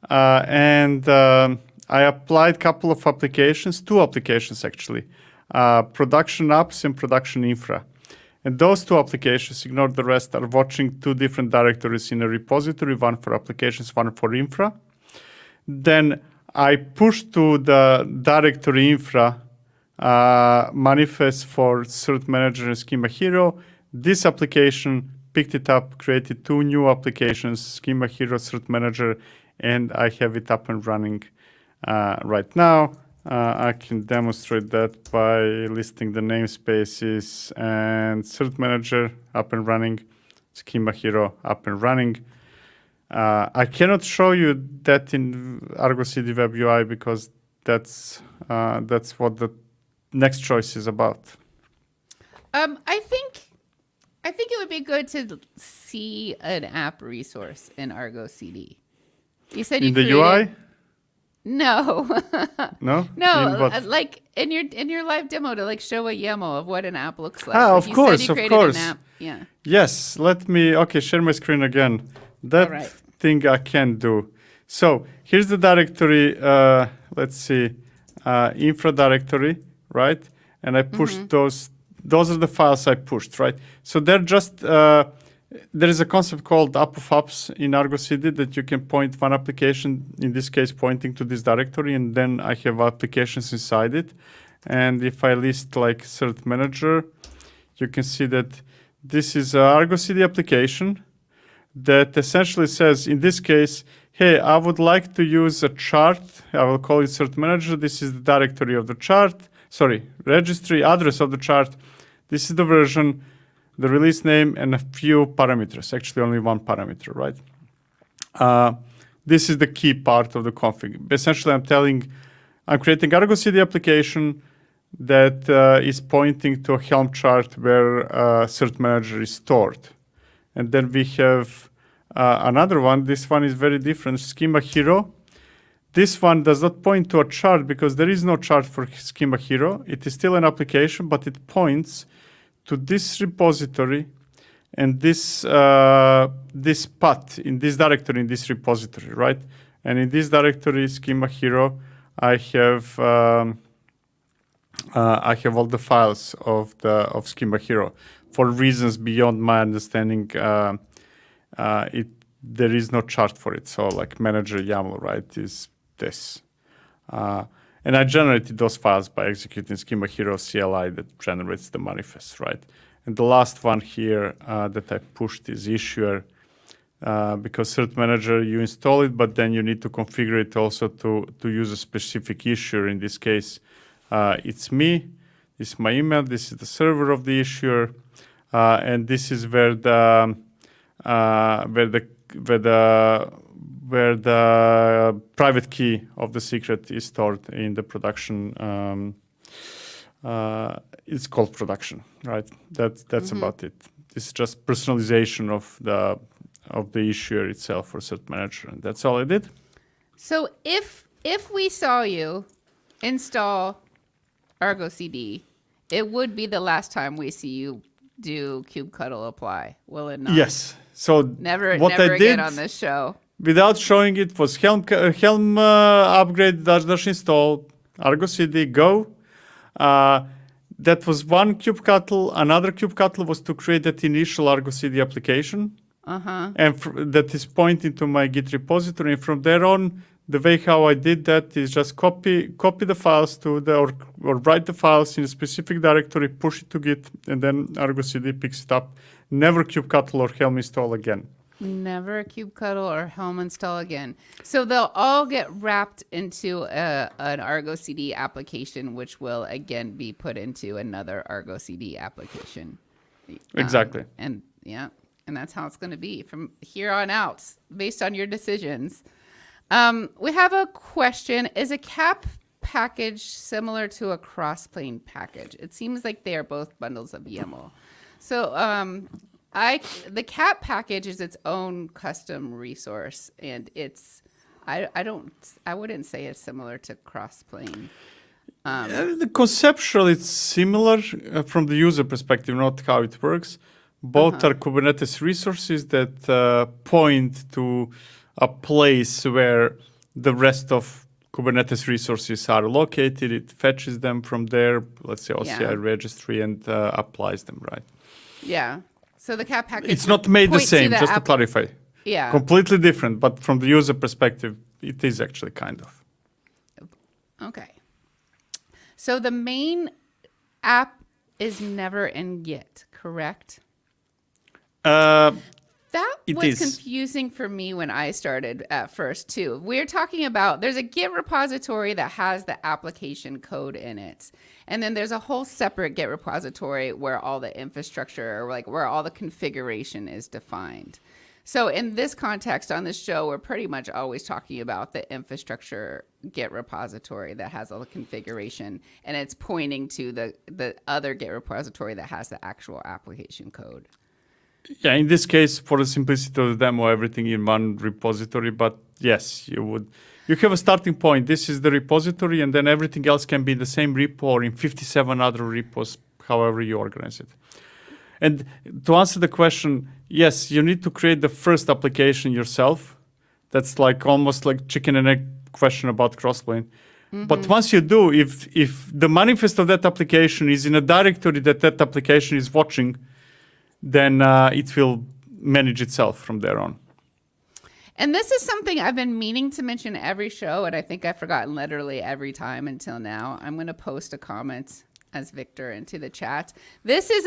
and I applied a couple of applications, 2 applications actually, production apps and production infra. And those 2 applications, ignore the rest, are watching 2 different directories in a repository, one for applications, one for infra. Then I pushed to the directory infra manifest for Cert Manager and Schema Hero. This application picked it up, created 2 new applications, Schema Hero, Cert Manager, and I have it up and running right now. I can demonstrate that by listing the namespaces and Cert Manager up and running, Schema Hero up and running. I cannot show you that in Argo CD Web UI because that's what the next choice is about. I think it would be good to see an app resource in Argo CD. You said you in the created... UI? No. No? No, like in your live demo to like show a YAML of what an app looks like. Of you course, said you of created course. An app. Yeah. Yes, let me, share my screen again. That right. thing I can do. So here's the directory, let's see, infra directory, right? And I pushed those are the files I pushed, right? So they're just, there is a concept called app of apps in Argo CD that you can point one application, in this case pointing to this directory, and then I have applications inside it. And if I list like Cert Manager, you can see that this is an Argo CD application that essentially says, in this case, hey, I would like to use a chart. I will call it Cert Manager. This is the directory of the chart. Registry, address of the chart. This is the version, the release name, and a few parameters. Actually, only one parameter, right? This is the key part of the config. Essentially, I'm creating Argo CD application that is pointing to a Helm chart where Cert Manager is stored. And then we have another one. This one is very different, Schema Hero. This one does not point to a chart because there is no chart for Schema Hero. It is still an application, but it points to this repository and this path in this directory, in this repository, right? And in this directory, Schema Hero, I have all the files of Schema Hero. For reasons beyond my understanding, there is no chart for it. So like manager YAML, right, is this. And I generated those files by executing Schema Hero CLI that generates the manifest, right? And the last one here that I pushed is issuer, because Cert Manager, you install it, but then you need to configure it also to use a specific issuer. In this case, it's me. This is my email. This is the server of the issuer. And this is where the private key of the secret is stored in the production. It's called production, right? That's about it. It's just personalization of the issuer itself for Cert Manager, and that's all I did. So if we saw you install Argo CD, it would be the last time we see you do kubectl apply, will it not? Yes. So never I again on this show. Without showing it was Helm upgrade dash install Argo CD go. That was one kubectl. Another kubectl was to create that initial Argo CD application, and that is pointing to my Git repository. And from there on, the way how I did that is just copy the files to or write the files in a specific directory, push it to Git, and then Argo CD picks it up. Never kubectl or Helm install again. Never a kubectl or Helm install again. So they'll all get wrapped into an Argo CD application, which will again be put into another Argo CD application. Exactly. And that's how it's going to be from here on out, based on your decisions. We have a question. Is a cap package similar to a Crossplane package? It seems like they are both bundles of YAML. So the cap package is its own custom resource, and I wouldn't say it's similar to Crossplane. Conceptually, it's similar from the user perspective, not how it works. Both are Kubernetes resources that point to a place where the rest of Kubernetes resources are located. It fetches them from there, let's say OCI registry, and applies them, right? Yeah. So the cap package. It's not made the same, just to clarify. Yeah. Completely different, but from the user perspective, it is actually kind of. Okay. So the main app is never in Git, correct? That was confusing for me when I started at first too. We're talking about, there's a Git repository that has the application code in it. And then there's a whole separate Git repository where all the infrastructure, or like where all the configuration is defined. So in this context on this show, we're pretty much always talking about the infrastructure Git repository that has all the configuration, and it's pointing to the other Git repository that has the actual application code. Yeah, in this case, for the simplicity of the demo, everything in one repository. But yes, you have a starting point. This is the repository, and then everything else can be in the same repo or in 57 other repos, however you organize it. And to answer the question, yes, you need to create the first application yourself. That's like almost like chicken and egg question about Crossplane. But once you do, if the manifest of that application is in a directory that application is watching, then it will manage itself from there on. And this is something I've been meaning to mention every show, and I think I've forgotten literally every time until now. I'm going to post a comment as Victor into the chat. This is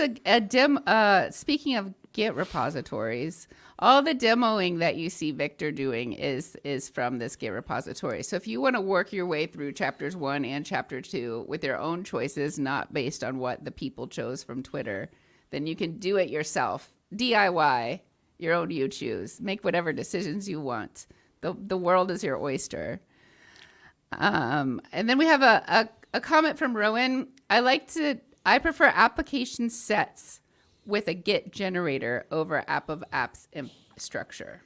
speaking of Git repositories, all the demoing that you see Victor doing is from this Git repository. So if you want to work your way through chapters 1 and chapter 2 with your own choices, not based on what the people chose from Twitter, then you can do it yourself. DIY, your own you choose. Make whatever decisions you want. The world is your oyster. And then we have a comment from Rowan. I prefer application sets with a Git generator over app of apps structure.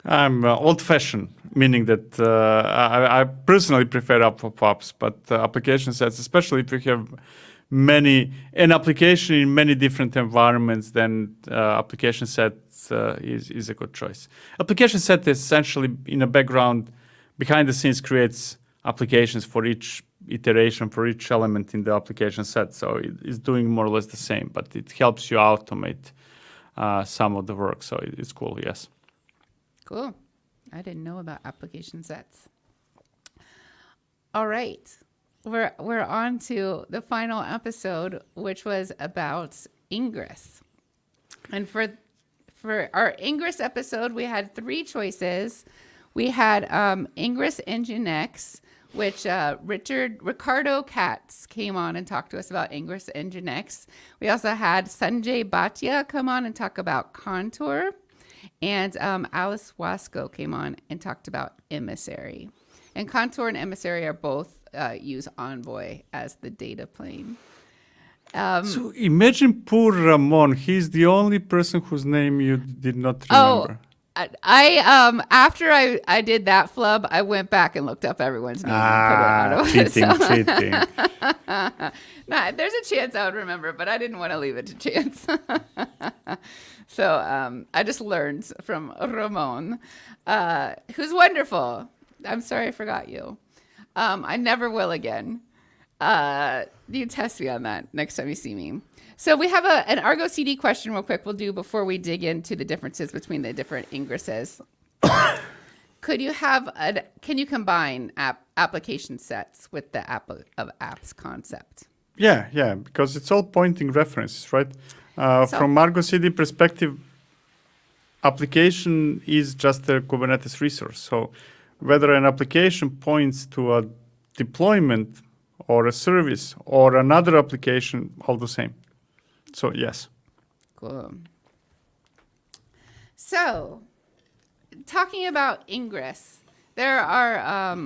I'm old-fashioned, meaning that I personally prefer app of apps, but application sets, especially if you have an application in many different environments, then application sets is a good choice. Application set is essentially in the background, behind the scenes, creates applications for each iteration, for each element in the application set. So it is doing more or less the same, but it helps you automate some of the work. So it's cool, yes. Cool. I didn't know about application sets. All right. We're on to the final episode, which was about Ingress. And for our Ingress episode, we had 3 choices. We had Ingress Nginx, which Ricardo Katz came on and talked to us about Ingress Nginx. We also had Sanjay Bhatia come on and talk about Contour. And Alice Wasco came on and talked about Emissary. And Contour and Emissary are both use Envoy as the data plane. So imagine poor Ramon. He's the only person whose name you did not remember. I after I did that flub, I went back and looked up everyone's name and put it on. Cheating. Nah, there's a chance I would remember, but I didn't want to leave it to chance. So I just learned from Ramon, who's wonderful. I'm sorry I forgot you. I never will again. You test me on that next time you see me. So we have an Argo CD question real quick we'll do before we dig into the differences between the different ingresses. Can you combine application sets with the app of apps concept? Yeah, because it's all pointing references, right? From Argo CD perspective, application is just a Kubernetes resource. So whether an application points to a deployment or a service or another application, all the same. So yes. Cool. So, talking about Ingress, there are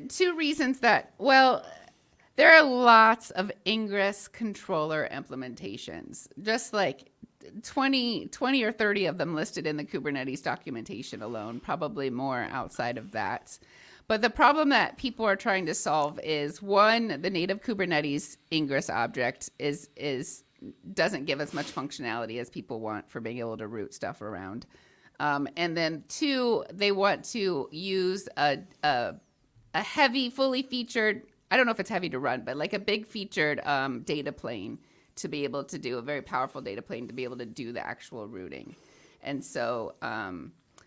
two reasons that, well, there are lots of Ingress controller implementations, just like 20 or 30 of them listed in the Kubernetes documentation alone, probably more outside of that. But the problem that people are trying to solve is, one, the native Kubernetes Ingress object doesn't give as much functionality as people want for being able to route stuff around. And then two, they want to use a heavy, fully featured, I don't know if it's heavy to run, but like a big featured data plane to be able to do a very powerful data plane to be able to do the actual routing. And so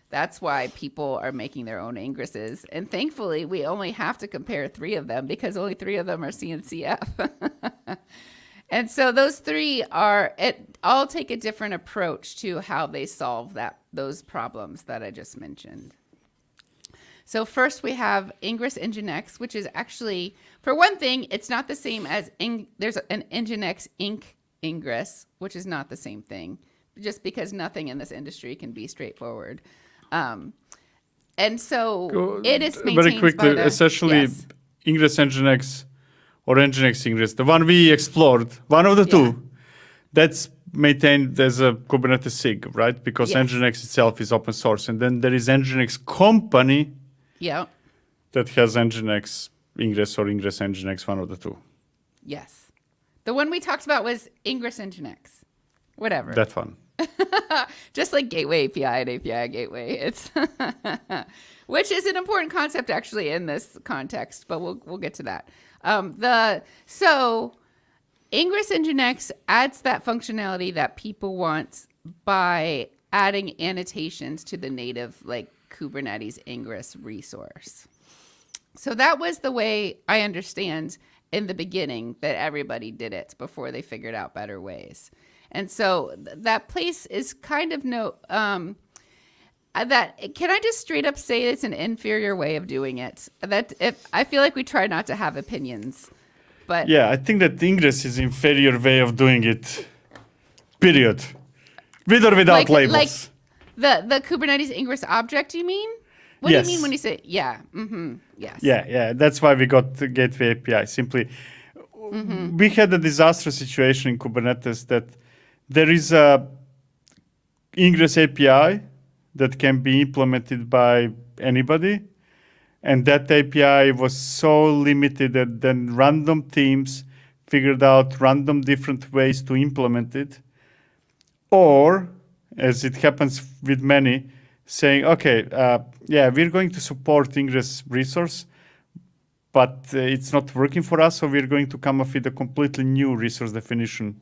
that's why people are making their own ingresses. And thankfully, we only have to compare 3 of them because only 3 of them are CNCF. And so those 3 all take a different approach to how they solve those problems that I just mentioned. So first we have Ingress Nginx, which is actually, for one thing, it's not the same as, there's an Nginx Inc. Ingress, which is not the same thing, just because nothing in this industry can be straightforward. And so it is maintained very quickly, essentially yes. Ingress Nginx or Nginx Ingress, the one we explored, one of the 2, that's maintained as a Kubernetes SIG, right? Because Yes. Nginx itself is open source. And then there is Nginx company Yeah. that has Nginx Ingress or Ingress Nginx, one of the 2. Yes. The one we talked about was Ingress Nginx. Whatever. That one. Just like Gateway API and API Gateway. It's which is an important concept actually in this context, but we'll get to that. So Ingress Nginx adds that functionality that people want by adding annotations to the native like Kubernetes Ingress resource. So that was the way I understand in the beginning that everybody did it before they figured out better ways. And so that place is kind of that can I just straight up say it's an inferior way of doing it? I feel like we try not to have opinions, but yeah, I think that Ingress is inferior way of doing it. Period. With or without labels. Like the Kubernetes Ingress object, you mean? What Yes. do you mean when you say yeah? Mm-hmm. Yes. Yeah. That's why we got the Gateway API. Simply, we had a disastrous situation in Kubernetes that there is a Ingress API that can be implemented by anybody. And that API was so limited that then random teams figured out random different ways to implement it. Or, as it happens with many, saying, okay, we're going to support Ingress resource, but it's not working for us, so we're going to come up with a completely new resource definition.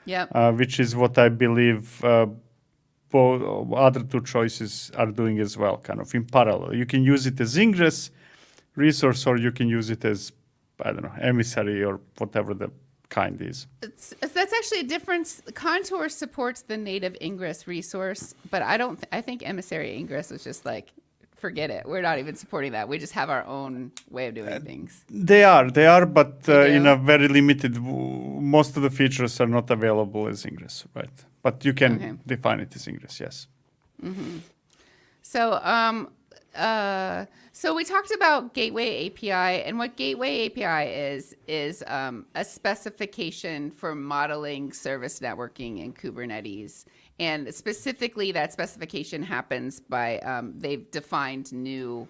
Yep. Which is what I believe both other 2 choices are doing as well, kind of in parallel. You can use it as Ingress resource, or you can use it as, I don't know, emissary or whatever the kind is. That's actually a difference. Contour supports the native Ingress resource, but I think emissary Ingress was just like, forget it. We're not even supporting that. We just have our own way of doing things. They are, but They in do? a very limited, most of the features are not available as Ingress, right? But you can define it as Ingress, yes. Mm-hmm. So we talked about Gateway API, and what Gateway API is a specification for modeling service networking in Kubernetes. And specifically, that specification happens by they've defined new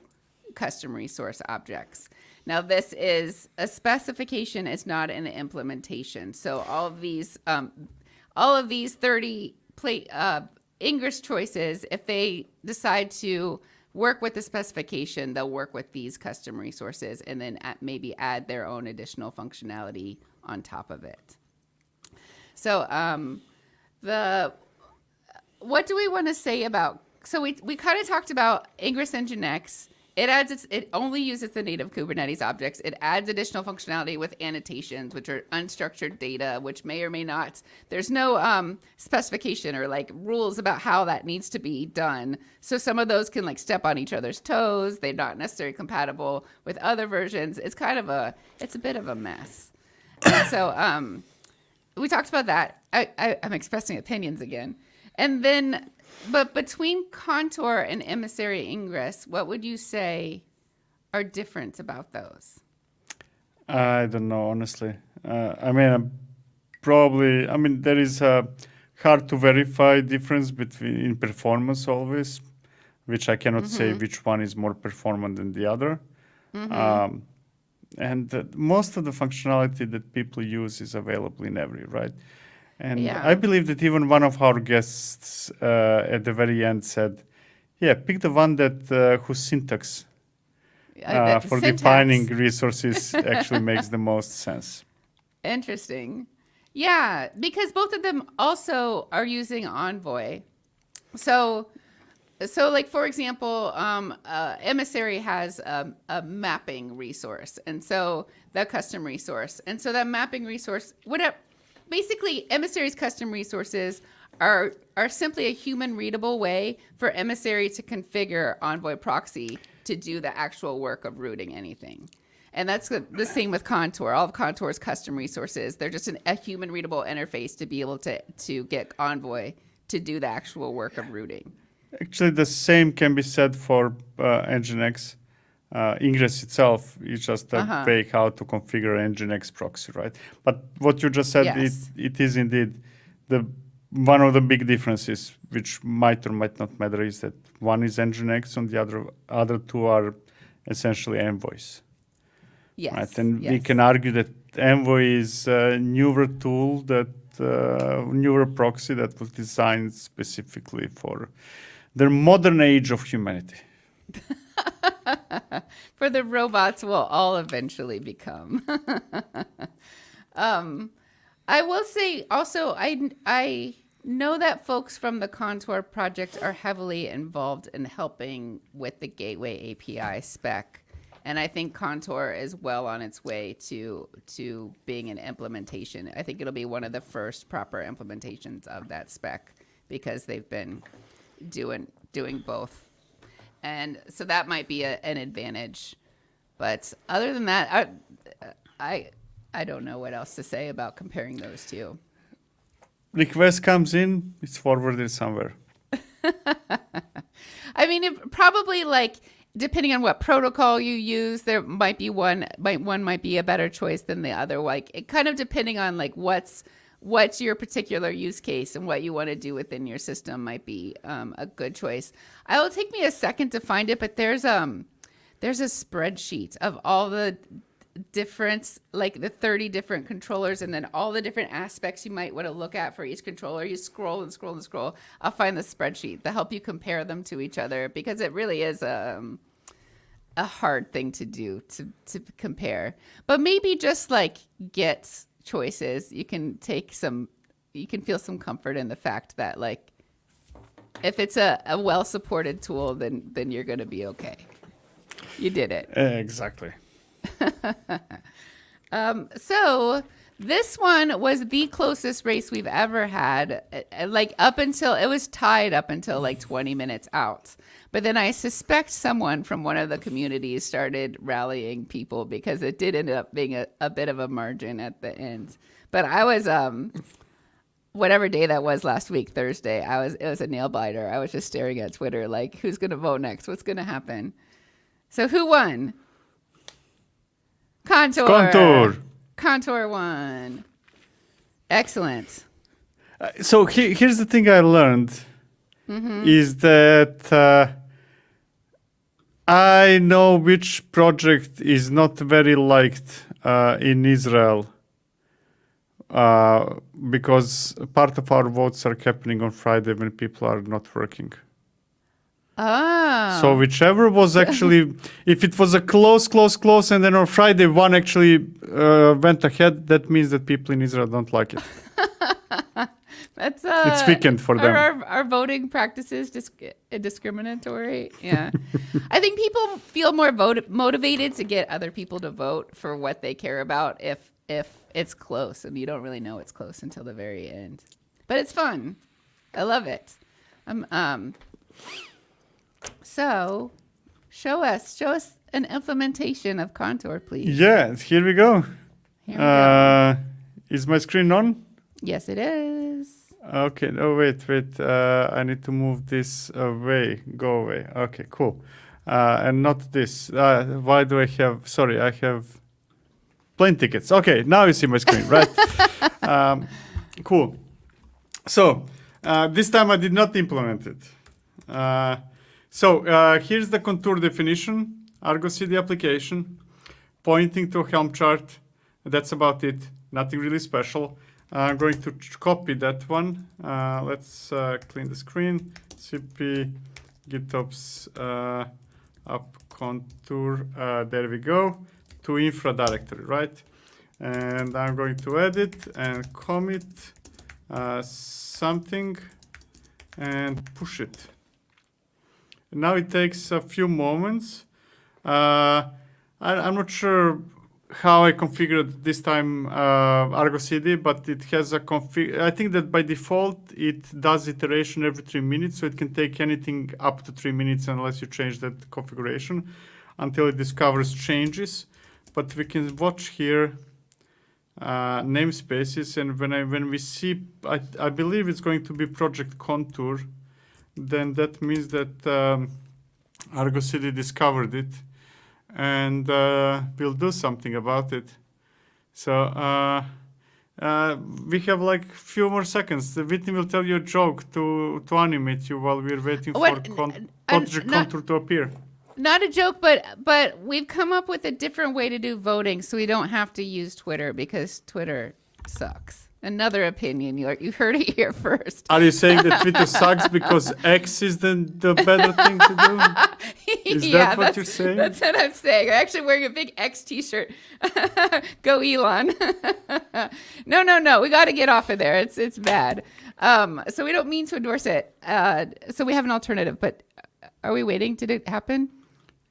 custom resource objects. Now, this is a specification; it's not an implementation. So all of these 30 Ingress choices, if they decide to work with the specification, they'll work with these custom resources and then maybe add their own additional functionality on top of it. So what do we want to say about, so we kind of talked about Ingress Nginx It only uses the native Kubernetes objects. It adds additional functionality with annotations, which are unstructured data, which may or may not. There's no specification or like rules about how that needs to be done. So some of those can like step on each other's toes. They're not necessarily compatible with other versions. It's a bit of a mess. And so we talked about that. I'm expressing opinions again. And then, but between Contour and Emissary Ingress, what would you say are different about those? I don't know, honestly. There is a hard to verify difference in performance always, which I cannot say which one is more performant than the other. And most of the functionality that people use is available in every, right? And I believe that even one of our guests at the very end said, yeah, pick the one that whose syntax for defining resources actually makes the most sense. Interesting. Yeah, because both of them also are using Envoy. So like, for example, Emissary has a mapping resource. And so the custom resource. And so that mapping resource, basically, Emissary's custom resources are simply a human readable way for Emissary to configure Envoy proxy to do the actual work of rooting anything. And that's the same with Contour. All of Contour's custom resources, they're just a human readable interface to be able to get Envoy to do the actual work of rooting. Actually, the same can be said for Nginx. Ingress itself is just a way how to configure Nginx proxy, right? But what you just said, it is indeed one of the big differences, which might or might not matter, is that one is Nginx and the other two are essentially envoys. Yes. Right? And we can argue that Envoy is a newer tool, newer proxy that was designed specifically for the modern age of humanity. For the robots will all eventually become. I will say also, I know that folks from the Contour project are heavily involved in helping with the Gateway API spec. And I think Contour is well on its way to being an implementation. I think it'll be one of the first proper implementations of that spec because they've been doing both. And so that might be an advantage. But other than that, I don't know what else to say about comparing those two. Request comes in, it's forwarded somewhere. I mean, it probably, like, depending on what protocol you use, there might be one might be a better choice than the other. Like, it kind of depending on like what's your particular use case and what you want to do within your system might be a good choice. It'll take me a second to find it, but there's a spreadsheet of all the different, like the 30 different controllers and then all the different aspects you might want to look at for each controller. You scroll and scroll and scroll. I'll find the spreadsheet to help you compare them to each other because it really is a hard thing to do to compare. But maybe just like Git choices, you can feel some comfort in the fact that like if it's a well-supported tool, then you're going to be okay. You did it. Exactly. So this one was the closest race we've ever had. Like it was tied up until like 20 minutes out. But then I suspect someone from one of the communities started rallying people because it did end up being a bit of a margin at the end. But I was, whatever day that was last week, Thursday, it was a nail biter. I was just staring at Twitter like, who's going to vote next? What's going to happen? So who won? Contour won. Excellent. So here's the thing I learned is that I know which project is not very liked in Israel because part of our votes are happening on Friday when people are not working. Oh. So whichever was actually, if it was a close, and then on Friday one actually went ahead, that means that people in Israel don't like it. That's It's weekend for them. Our voting practices discriminatory? Yeah. I think people feel more motivated to get other people to vote for what they care about if it's close, and you don't really know it's close until the very end. But it's fun. I love it. So show us an implementation of Contour, please. Yeah, here we go. Here we go. Is my screen on? Yes, it is. Okay. Oh, wait. I need to move this away. Go away. Okay, cool. And not this. Why do I have... Sorry, I have plane tickets. Okay, now you see my screen, right? Cool. So, this time I did not implement it. Here's the contour definition. Argo CD application. Pointing to a Helm chart. That's about it. Nothing really special. I'm going to copy that one. Let's clean the screen. CP GitOps up contour. There we go. To infra directory, right? And I'm going to edit and commit something and push it. Now it takes a few moments. I'm not sure how I configured this time Argo CD, but it has a config. I think that by default it does iteration every 3 minutes, so it can take anything up to 3 minutes unless you change that configuration until it discovers changes. But we can watch here namespaces, and when we see, I believe it's going to be project contour, then that means that Argo CD discovered it. And we'll do something about it. So we have like a few more seconds. Whitney will tell you a joke to animate you while we're waiting for project contour to appear. Not a joke, but we've come up with a different way to do voting, so we don't have to use Twitter because Twitter sucks. Another opinion. You heard it here first. Are you saying that Twitter sucks because X is the better thing to do? Is that what you're saying? That's what I'm saying. I'm actually wearing a big X t-shirt. Go Elon. No. We got to get off of there. It's bad. So we don't mean to endorse it. So we have an alternative, but are we waiting? Did it happen?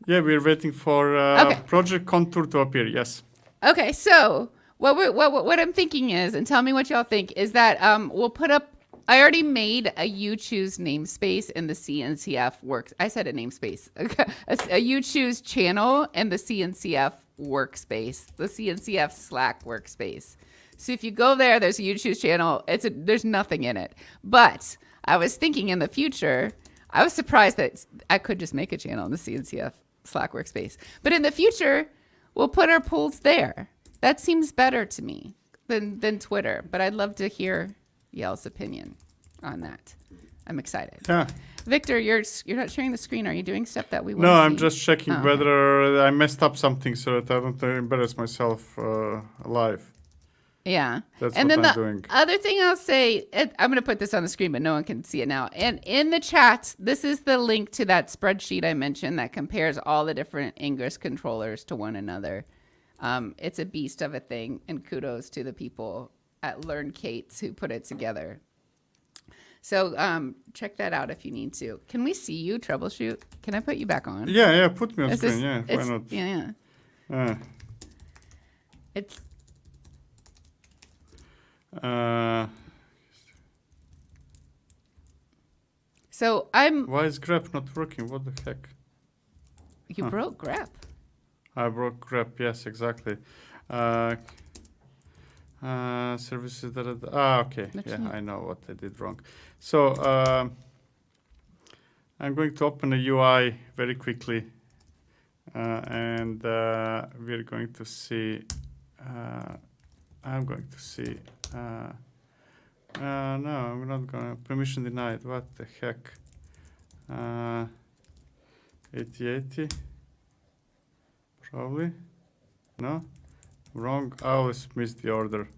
Yeah, we're waiting for project contour to appear. Yes. Okay, so what I'm thinking is, and tell me what y'all think, is that we'll put up. I already made a you choose namespace in the CNCF works. I said a namespace. A you choose channel in the CNCF workspace, the CNCF Slack workspace. So if you go there, there's a you choose channel. There's nothing in it. But I was thinking in the future, I was surprised that I could just make a channel in the CNCF Slack workspace. But in the future, we'll put our polls there. That seems better to me than Twitter. But I'd love to hear Yael's opinion on that. I'm excited. Yeah. Victor, you're not sharing the screen. Are you doing stuff that we want No, to see? I'm just checking whether I messed up something so that I don't embarrass myself live. Yeah. That's and what then I'm the doing. other thing I'll say, I'm going to put this on the screen, but no one can see it now. And in the chat, this is the link to that spreadsheet I mentioned that compares all the different Ingress controllers to one another. It's a beast of a thing, and kudos to the people at Learn Kate's who put it together. So check that out if you need to. Can we see you troubleshoot? Can I put you back on? Yeah, put me on screen. Yeah, why not? Yeah. It's. So I'm. Why is grep not working? What the heck? You broke grep. I broke grep. Yes, exactly. Services. Okay. Yeah, I know what I did wrong. So I'm going to open a UI very quickly, and we're going to see. I'm going to see. No, I'm not going to. Permission denied. What the heck? 8080. Probably. No? Wrong. I always missed the order.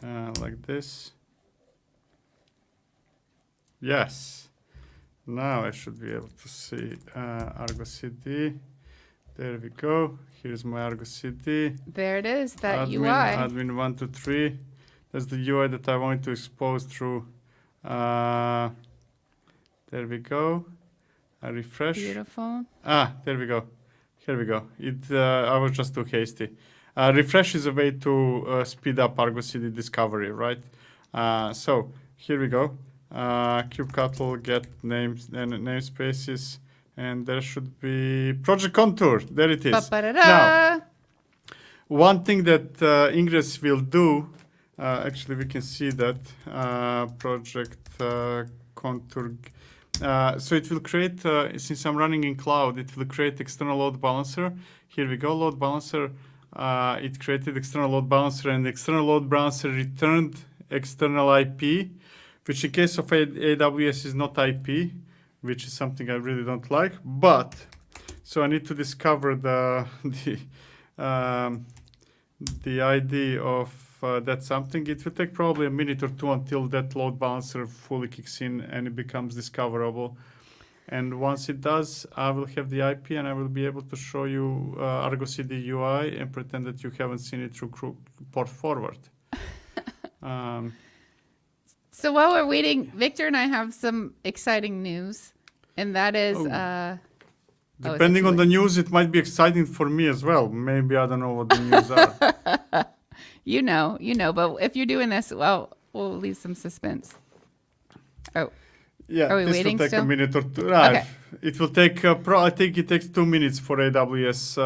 Like this. Yes. Now I should be able to see Argo CD. There we go. Here's my Argo CD. There it is, that admin, UI. Admin 123. That's the UI that I wanted to expose through. There we go. I refresh. Beautiful. There we go. Here we go. I was just too hasty. Refresh is a way to speed up Argo CD discovery, right? So here we go. kubectl get names and namespaces, and there should be project contour. There it is. Now, one thing that Ingress will do, actually we can see that project contour. So it will create, since I'm running in cloud, it will create external load balancer. Here we go, load balancer. It created external load balancer, and the external load balancer returned external IP, which in case of AWS is not IP, which is something I really don't like. But so I need to discover the ID of that something. It will take probably a minute or two until that load balancer fully kicks in and it becomes discoverable. And once it does, I will have the IP and I will be able to show you Argo CD UI and pretend that you haven't seen it through port forward. So while we're waiting, Victor and I have some exciting news, and that is... depending on the news, it might be exciting for me as well. Maybe I don't know what the news are. You know, but if you're doing this, well, we'll leave some suspense. Oh. Yeah, are we this waiting will take still? a minute or two. Okay. It will take, I think it takes 2 minutes for AWS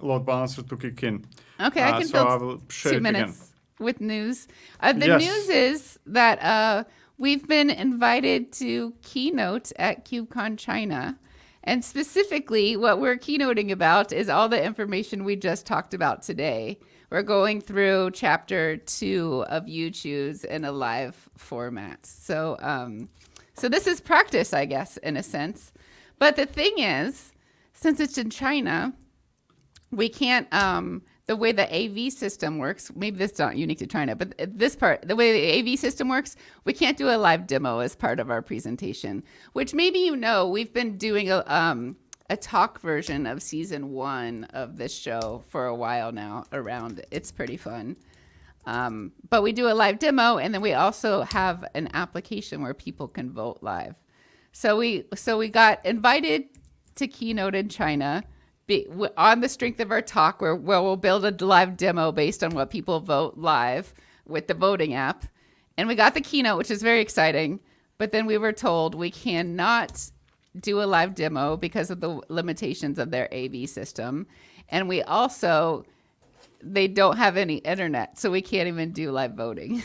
load balancer to kick in. Okay, I can so I fill will share 2 it minutes again. with news. The news is that we've been invited to keynote at KubeCon China. And specifically, what we're keynoting about is all the information we just talked about today. We're going through chapter 2 of You Choose in a live format. So this is practice, I guess, in a sense. But the thing is, since it's in China, we can't, the way the AV system works, maybe this is not unique to China, but this part, the way the AV system works, we can't do a live demo as part of our presentation, which maybe you know, we've been doing a talk version of season 1 of this show for a while now around. It's pretty fun. But we do a live demo, and then we also have an application where people can vote live. So we got invited to keynote in China on the strength of our talk, where we'll build a live demo based on what people vote live with the voting app. And we got the keynote, which is very exciting. But then we were told we cannot do a live demo because of the limitations of their AV system. And we also, they don't have any internet, so we can't even do live voting.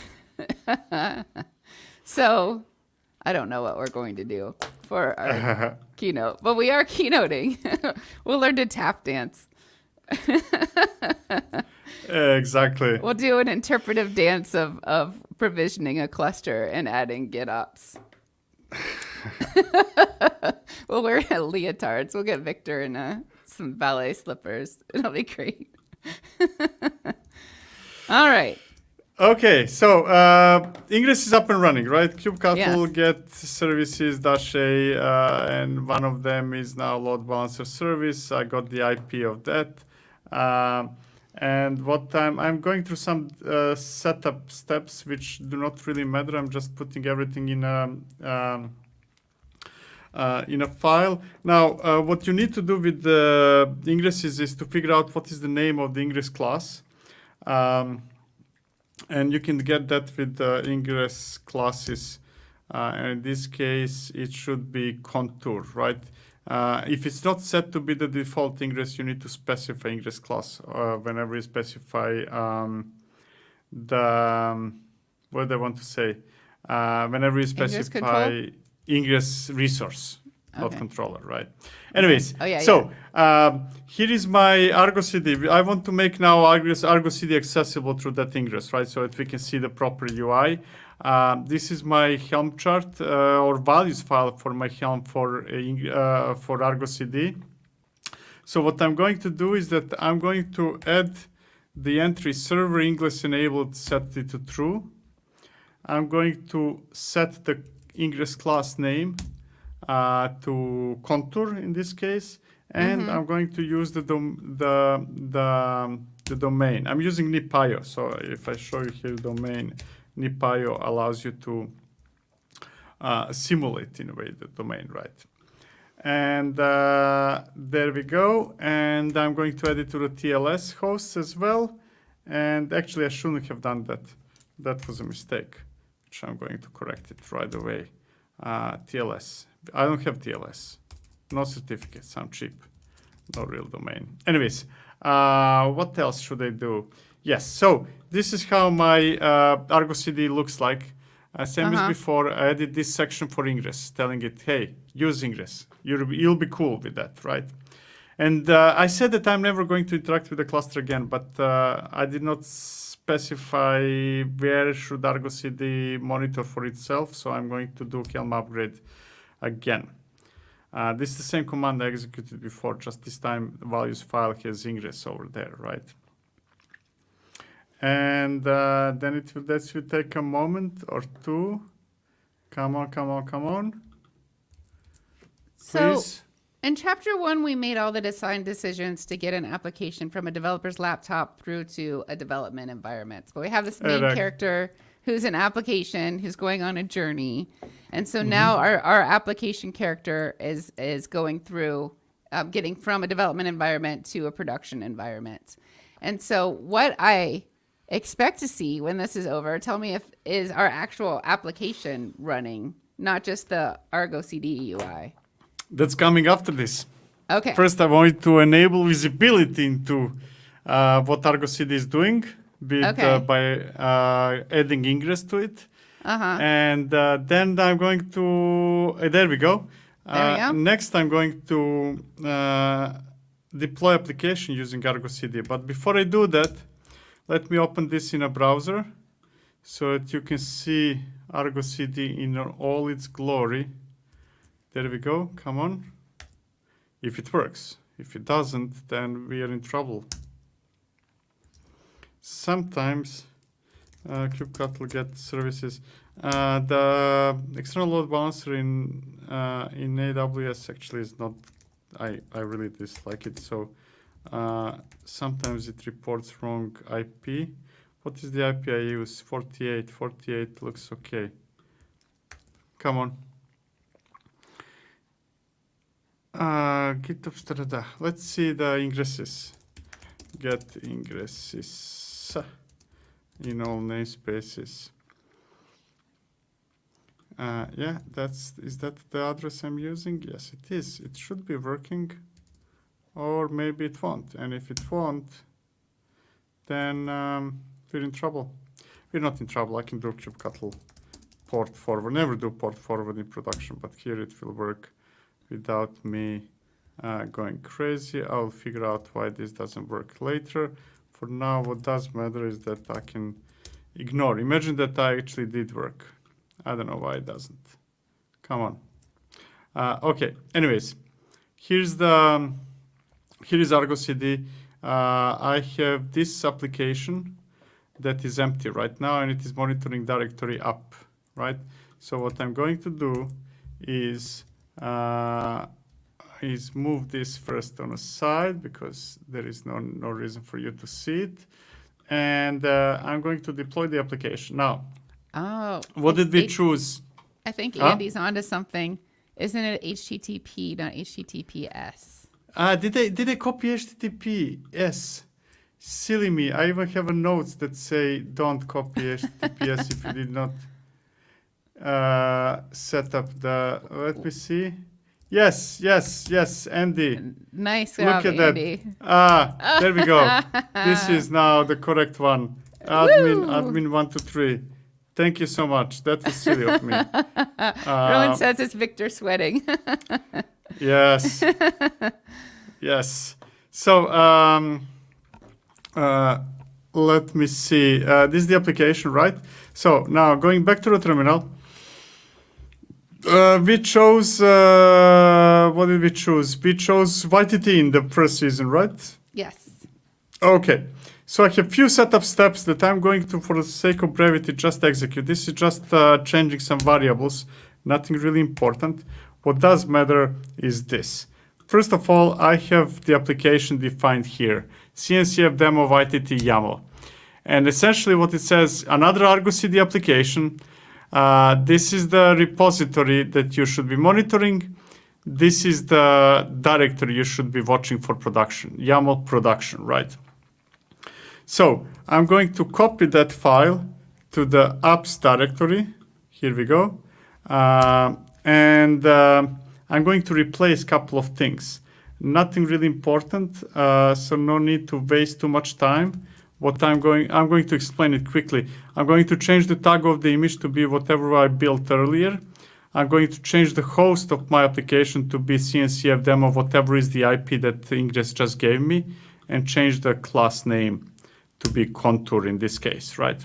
So I don't know what we're going to do for our keynote, but we are keynoting. We'll learn to tap dance. Exactly. We'll do an interpretive dance of provisioning a cluster and adding GitOps. We'll wear leotards. We'll get Victor in some ballet slippers. It'll be great. All right. Okay, so Ingress is up and running, right? kubectl get services -a, and one of them is now load balancer service. I got the IP of that. And what I'm going through some setup steps which do not really matter. I'm just putting everything in a file. Now, what you need to do with the Ingress is to figure out what is the name of the Ingress class. And you can get that with the Ingress classes. And in this case, it should be contour, right? If it's not set to be the default Ingress, you need to specify Ingress class whenever you specify what do I want to say? Whenever you specify Ingress resource, not controller, right? Anyways, here is my Argo CD. I want to make now Argo CD accessible through that Ingress, right? So that we can see the proper UI. This is my Helm chart or values file for my Helm for Argo CD. So what I'm going to do is that I'm going to add the entry server Ingress enabled, set it to true. I'm going to set the Ingress class name to contour in this case, and I'm going to use the the domain. I'm using nip.io, so if I show you here domain, nip.io allows you to simulate in a way the domain, right? And there we go. And I'm going to add it to the TLS hosts as well. And actually, I shouldn't have done that. That was a mistake, which I'm going to correct it right away. TLS. I don't have TLS. No certificates. I'm cheap. No real domain. Anyways, what else should I do? Yes, so this is how my Argo CD looks like. Same as before, I added this section for Ingress, telling it, hey, use Ingress. You'll be cool with that, right? And I said that I'm never going to interact with the cluster again, but I did not specify where should Argo CD monitor for itself, so I'm going to do Helm upgrade again. This is the same command I executed before, just this time the values file has Ingress over there, right? And then that will take a moment or two. Come on. So Please. in chapter 1, we made all the design decisions to get an application from a developer's laptop through to a development environment. But we have this main character who's an application, who's going on a journey. And so now our application character is going through getting from a development environment to a production environment. And so what I expect to see when this is over, tell me if is our actual application running, not just the Argo CD UI. That's coming after this. Okay. First, I want to enable visibility into what Argo CD is doing, by adding Ingress to it. And then I'm going to, there we go. Next, I'm going to deploy application using Argo CD. But before I do that, let me open this in a browser so that you can see Argo CD in all its glory. There we go. Come on. If it works. If it doesn't, then we are in trouble. Sometimes kubectl get services. The external load balancer in AWS actually is not. I really dislike it. So sometimes it reports wrong IP. What is the IP I use? 48. 48 looks okay. Come on. GitOps. Let's see the ingresses. Get ingresses in all namespaces. Yeah, is that the address I'm using? Yes, it is. It should be working, or maybe it won't. And if it won't, then we're in trouble. We're not in trouble. I can do kubectl port forward. Never do port forward in production, but here it will work without me going crazy. I'll figure out why this doesn't work later. For now, what does matter is that I can ignore. Imagine that I actually did work. I don't know why it doesn't. Come on. Okay. Anyways, here is Argo CD. I have this application that is empty right now, and it is monitoring directory up, right? So what I'm going to do is move this first on a side because there is no reason for you to see it. And I'm going to deploy the application. Now, what did we choose? I think Andy's onto something. Isn't it HTTP, not HTTPS? Did I copy HTTP? Yes. Silly me. I even have a notes that say don't copy HTTPS if you did not set up the, let me see. Yes, Andy. Nice job, Look at Andy. That. There we go. This is now the correct one. Admin 123. Thank you so much. That was silly of me. Rowan says it's Victor sweating. Yes. So let me see. This is the application, right? So now going back to the terminal. We chose, what did we choose? We chose YTT in the first season, right? Yes. Okay. So I have few setup steps that I'm going to, for the sake of brevity, just execute. This is just changing some variables, nothing really important. What does matter is this. first of all, I have the application defined here, CNCF demo YTT YAML. And essentially what it says, another Argo CD application. This is the repository that you should be monitoring. This is the directory you should be watching for production, YAML production, right? So I'm going to copy that file to the apps directory. Here we go. And I'm going to replace a couple of things. Nothing really important, so no need to waste too much time. I'm going to explain it quickly. I'm going to change the tag of the image to be whatever I built earlier. I'm going to change the host of my application to be CNCF demo, whatever is the IP that Ingress just gave me, and change the class name to be contour in this case, right?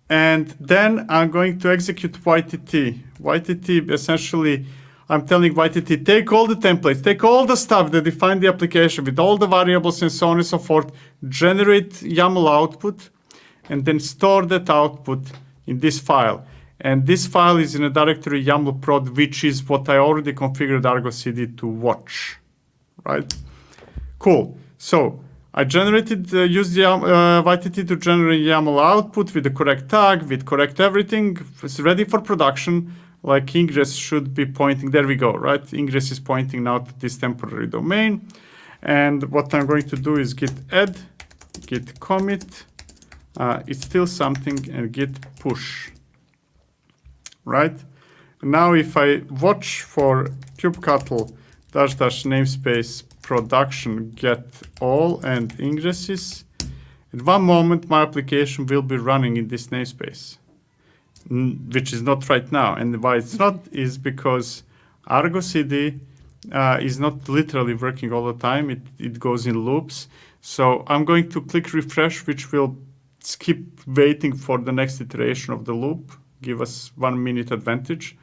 And then I'm going to execute YTT. YTT, essentially, I'm telling YTT, take all the templates, take all the stuff that define the application with all the variables and so on and so forth, generate YAML output, and then store that output in this file. And this file is in a directory YAML prod, which is what I already configured Argo CD to watch, right? Cool. So I generated, used the YTT to generate YAML output with the correct tag, with correct everything. It's ready for production. Like Ingress should be pointing, there we go, right? Ingress is pointing now to this temporary domain. And what I'm going to do is git add, git commit, it's still something, and git push, right? Now if I watch for kubectl -- namespace production get all and ingresses, at one moment my application will be running in this namespace, which is not right now. And why it's not is because Argo CD is not literally working all the time. It goes in loops. So I'm going to click refresh, which will skip waiting for the next iteration of the loop, give us 1 minute advantage.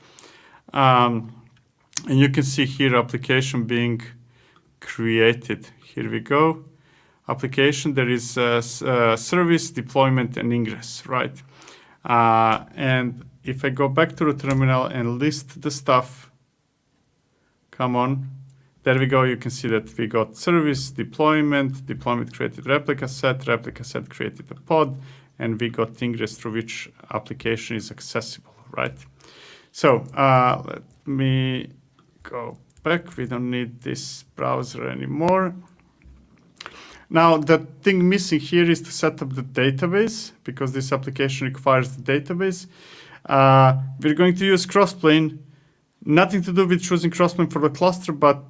And you can see here application being created. Here we go. Application, there is service, deployment, and ingress, right? And if I go back to the terminal and list the stuff, come on, there we go. You can see that we got service, deployment created replica set created a pod, and we got ingress through which application is accessible, right? So let me go back. We don't need this browser anymore. Now, the thing missing here is to set up the database, because this application requires the database. We're going to use Crossplane. Nothing to do with choosing Crossplane for the cluster, but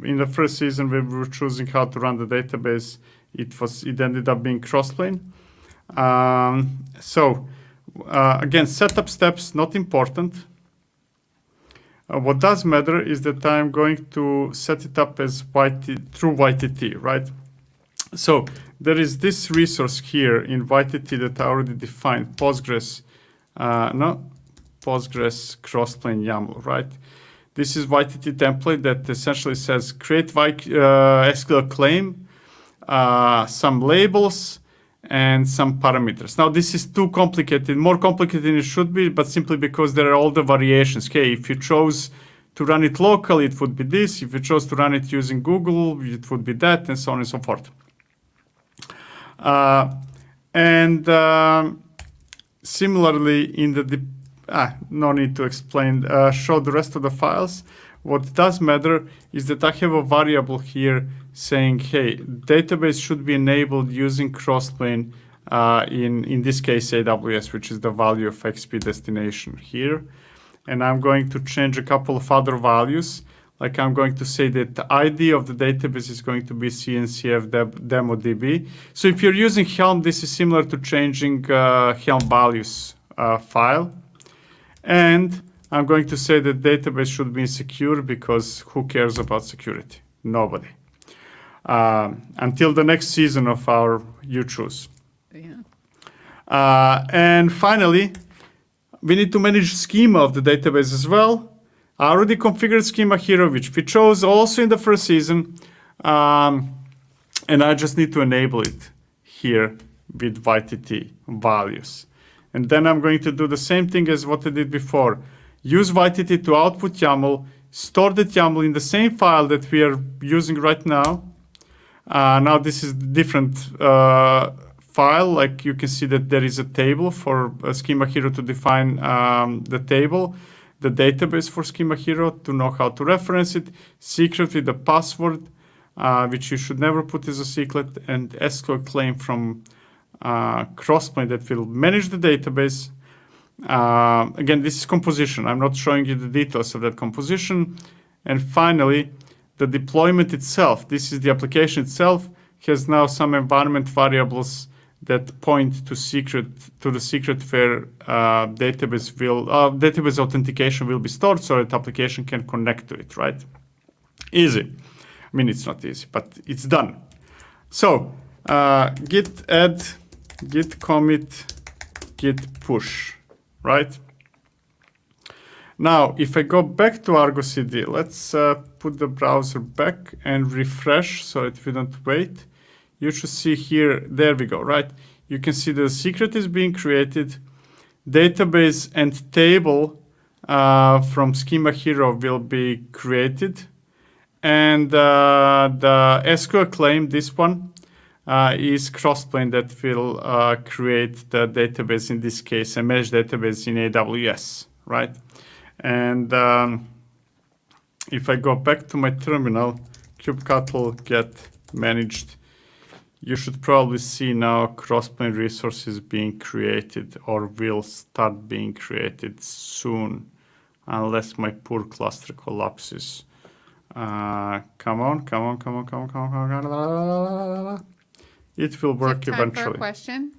in the first season we were choosing how to run the database. It ended up being Crossplane. Again, setup steps, not important. What does matter is that I'm going to set it up as through YTT, right? So there is this resource here in YTT that I already defined, Postgres Crossplane YAML, right? This is YTT template that essentially says create SQL claim, some labels, and some parameters. Now this is too complicated, more complicated than it should be, but simply because there are all the variations. Okay, if you chose to run it locally, it would be this. If you chose to run it using Google, it would be that, and so on and so forth. Similarly, in the no need to explain, show the rest of the files. What does matter is that I have a variable here saying, hey, database should be enabled using Crossplane, in this case AWS, which is the value of XP destination here. And I'm going to change a couple of other values. Like I'm going to say that the ID of the database is going to be CNCF demo DB. So if you're using Helm, this is similar to changing Helm values file. And I'm going to say that database should be secure, because who cares about security? Nobody. Until the next season of our You Choose. Yeah. And finally, we need to manage schema of the database as well. I already configured schema here, which we chose also in the first season. And I just need to enable it here with YTT values. And then I'm going to do the same thing as what I did before. Use YTT to output YAML, store that YAML in the same file that we are using right now. Now this is different file. Like you can see that there is a table for Schema Hero to define the table, the database for Schema Hero to know how to reference it, secret with the password, which you should never put as a secret, and SQL claim from Crossplane that will manage the database. Again, this is composition. I'm not showing you the details of that composition. And finally, the deployment itself. This is the application itself, has now some environment variables that point to the secret where database authentication will be stored so that application can connect to it, right? Easy. I mean, it's not easy, but it's done. So git add, git commit, git push, right? Now, if I go back to Argo CD, let's put the browser back and refresh so that we don't wait. You should see here, there we go, right? You can see the secret is being created. Database and table from Schema Hero will be created. And the SQL claim, this one, is Crossplane that will create the database, in this case, a managed database in AWS, right? And if I go back to my terminal, kubectl get managed, you should probably see now Crossplane resources being created or will start being created soon, unless my poor cluster collapses. Come on. It will work time eventually. For a question?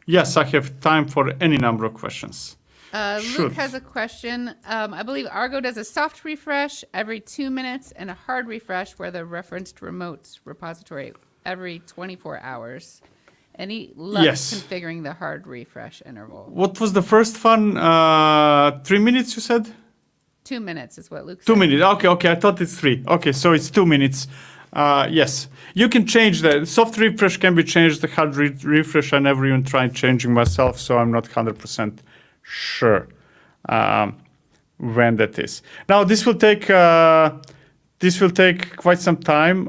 Yes, I have time for any number of questions. Luke has a question. I believe Argo does a soft refresh every 2 minutes and a hard refresh where the referenced remote repository every 24 hours. Any luck configuring the hard refresh interval? What was the first one? 3 minutes, you said? 2 minutes is what Luke said. 2 minutes. Okay. I thought it's 3. Okay, so it's 2 minutes. Yes, you can change that. Soft refresh can be changed. The hard refresh, I never even tried changing myself, so I'm not 100% sure when that is. Now, this will take quite some time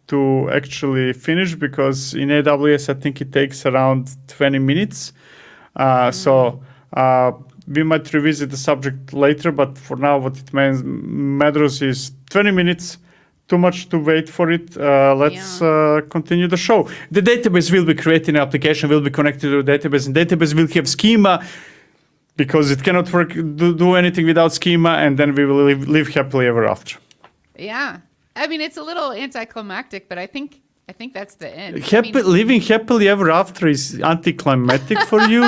to actually finish, because in AWS, I think it takes around 20 minutes. So we might revisit the subject later, but for now, what it matters is 20 minutes. Too much to wait for it. Let's continue the show. The database will be created, an application will be connected to the database, and database will have schema, because it cannot do anything without schema, and then we will live happily ever after. Yeah. I mean, it's a little anticlimactic, but I think that's the end. Living happily ever after is anticlimactic for you?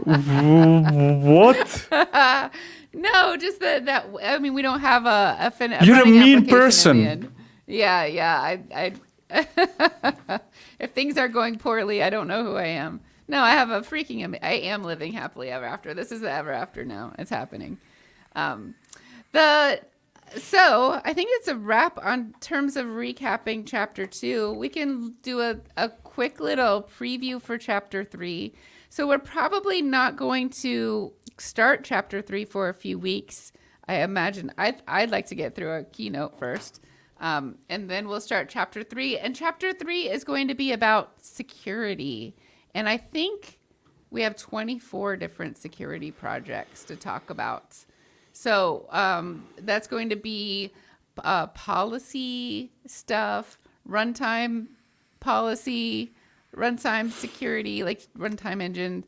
What? No, just that. I mean, we don't have a You're a mean person. Yeah. I if things are going poorly, I don't know who I am. No, I have a freaking. I am living happily ever after. This is the ever after now. It's happening. So I think it's a wrap on terms of recapping chapter 2. We can do a quick little preview for chapter 3. So we're probably not going to start chapter 3 for a few weeks. I imagine I'd like to get through a keynote first. And then we'll start chapter 3. And chapter 3 is going to be about security. And I think we have 24 different security projects to talk about. So that's going to be policy stuff, runtime policy, runtime security, like runtime engine.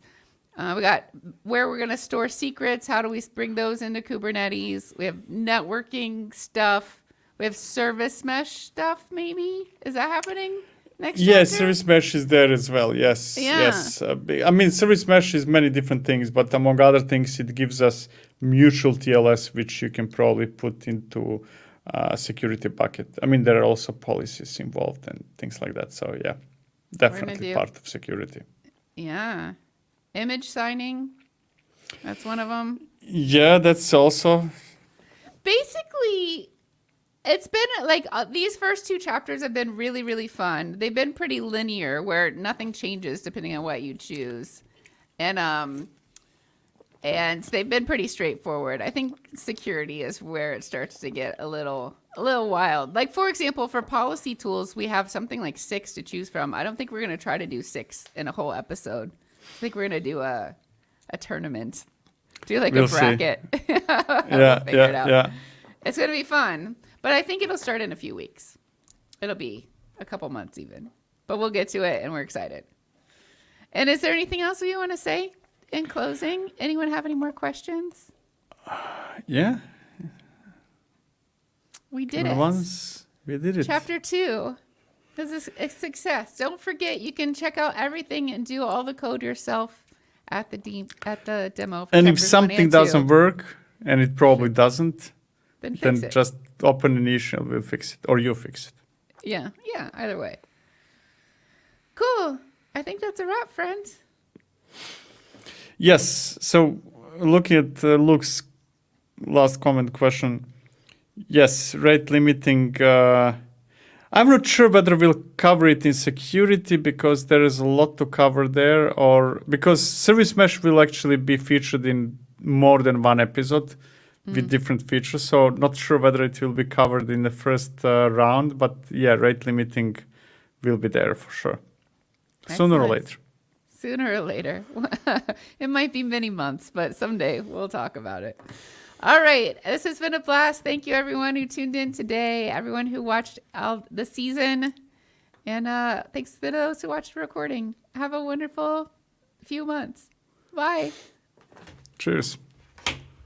We got where we're going to store secrets. How do we bring those into Kubernetes? We have networking stuff. We have service mesh stuff, maybe. Is that happening next chapter? Yes, service mesh is there as well. Yes. Yeah. Yes. I mean, service mesh is many different things, but among other things, it gives us mutual TLS, which you can probably put into a security bucket. I mean, there are also policies involved and things like that. So, yeah, definitely part of security. Yeah. Image signing. That's one of them. Yeah, that's also. Basically, it's been like these first 2 chapters have been really, really fun. They've been pretty linear where nothing changes depending on what you choose. And And they've been pretty straightforward. I think security is where it starts to get a little wild. Like, for example, for policy tools, we have something like 6 to choose from. I don't think we're going to try to do 6 in a whole episode. I think we're going to do a tournament. Do like a bracket. Yeah, figure it out. yeah. It's going to be fun. But I think it'll start in a few weeks. It'll be a couple months even. But we'll get to it, and we're excited. And is there anything else you want to say in closing? Anyone have any more questions? Yeah. We did it. We did it. Chapter 2. This is a success. Don't forget, you can check out everything and do all the code yourself at the demo. And if something doesn't work, and it probably doesn't, then just open an issue and we'll fix it. Or you fix it. Yeah, either way. Cool. I think that's a wrap, friends. Yes. So looking at Luke's last comment question. Yes, rate limiting. I'm not sure whether we'll cover it in security because there is a lot to cover there, or because service mesh will actually be featured in more than one episode with different features. So not sure whether it will be covered in the first round, but yeah, rate limiting will be there for sure. Sooner or later. Sooner or later. It might be many months, but someday we'll talk about it. All right. This has been a blast. Thank you, everyone who tuned in today, everyone who watched the season. And thanks to those who watched the recording. Have a wonderful few months. Bye. Cheers.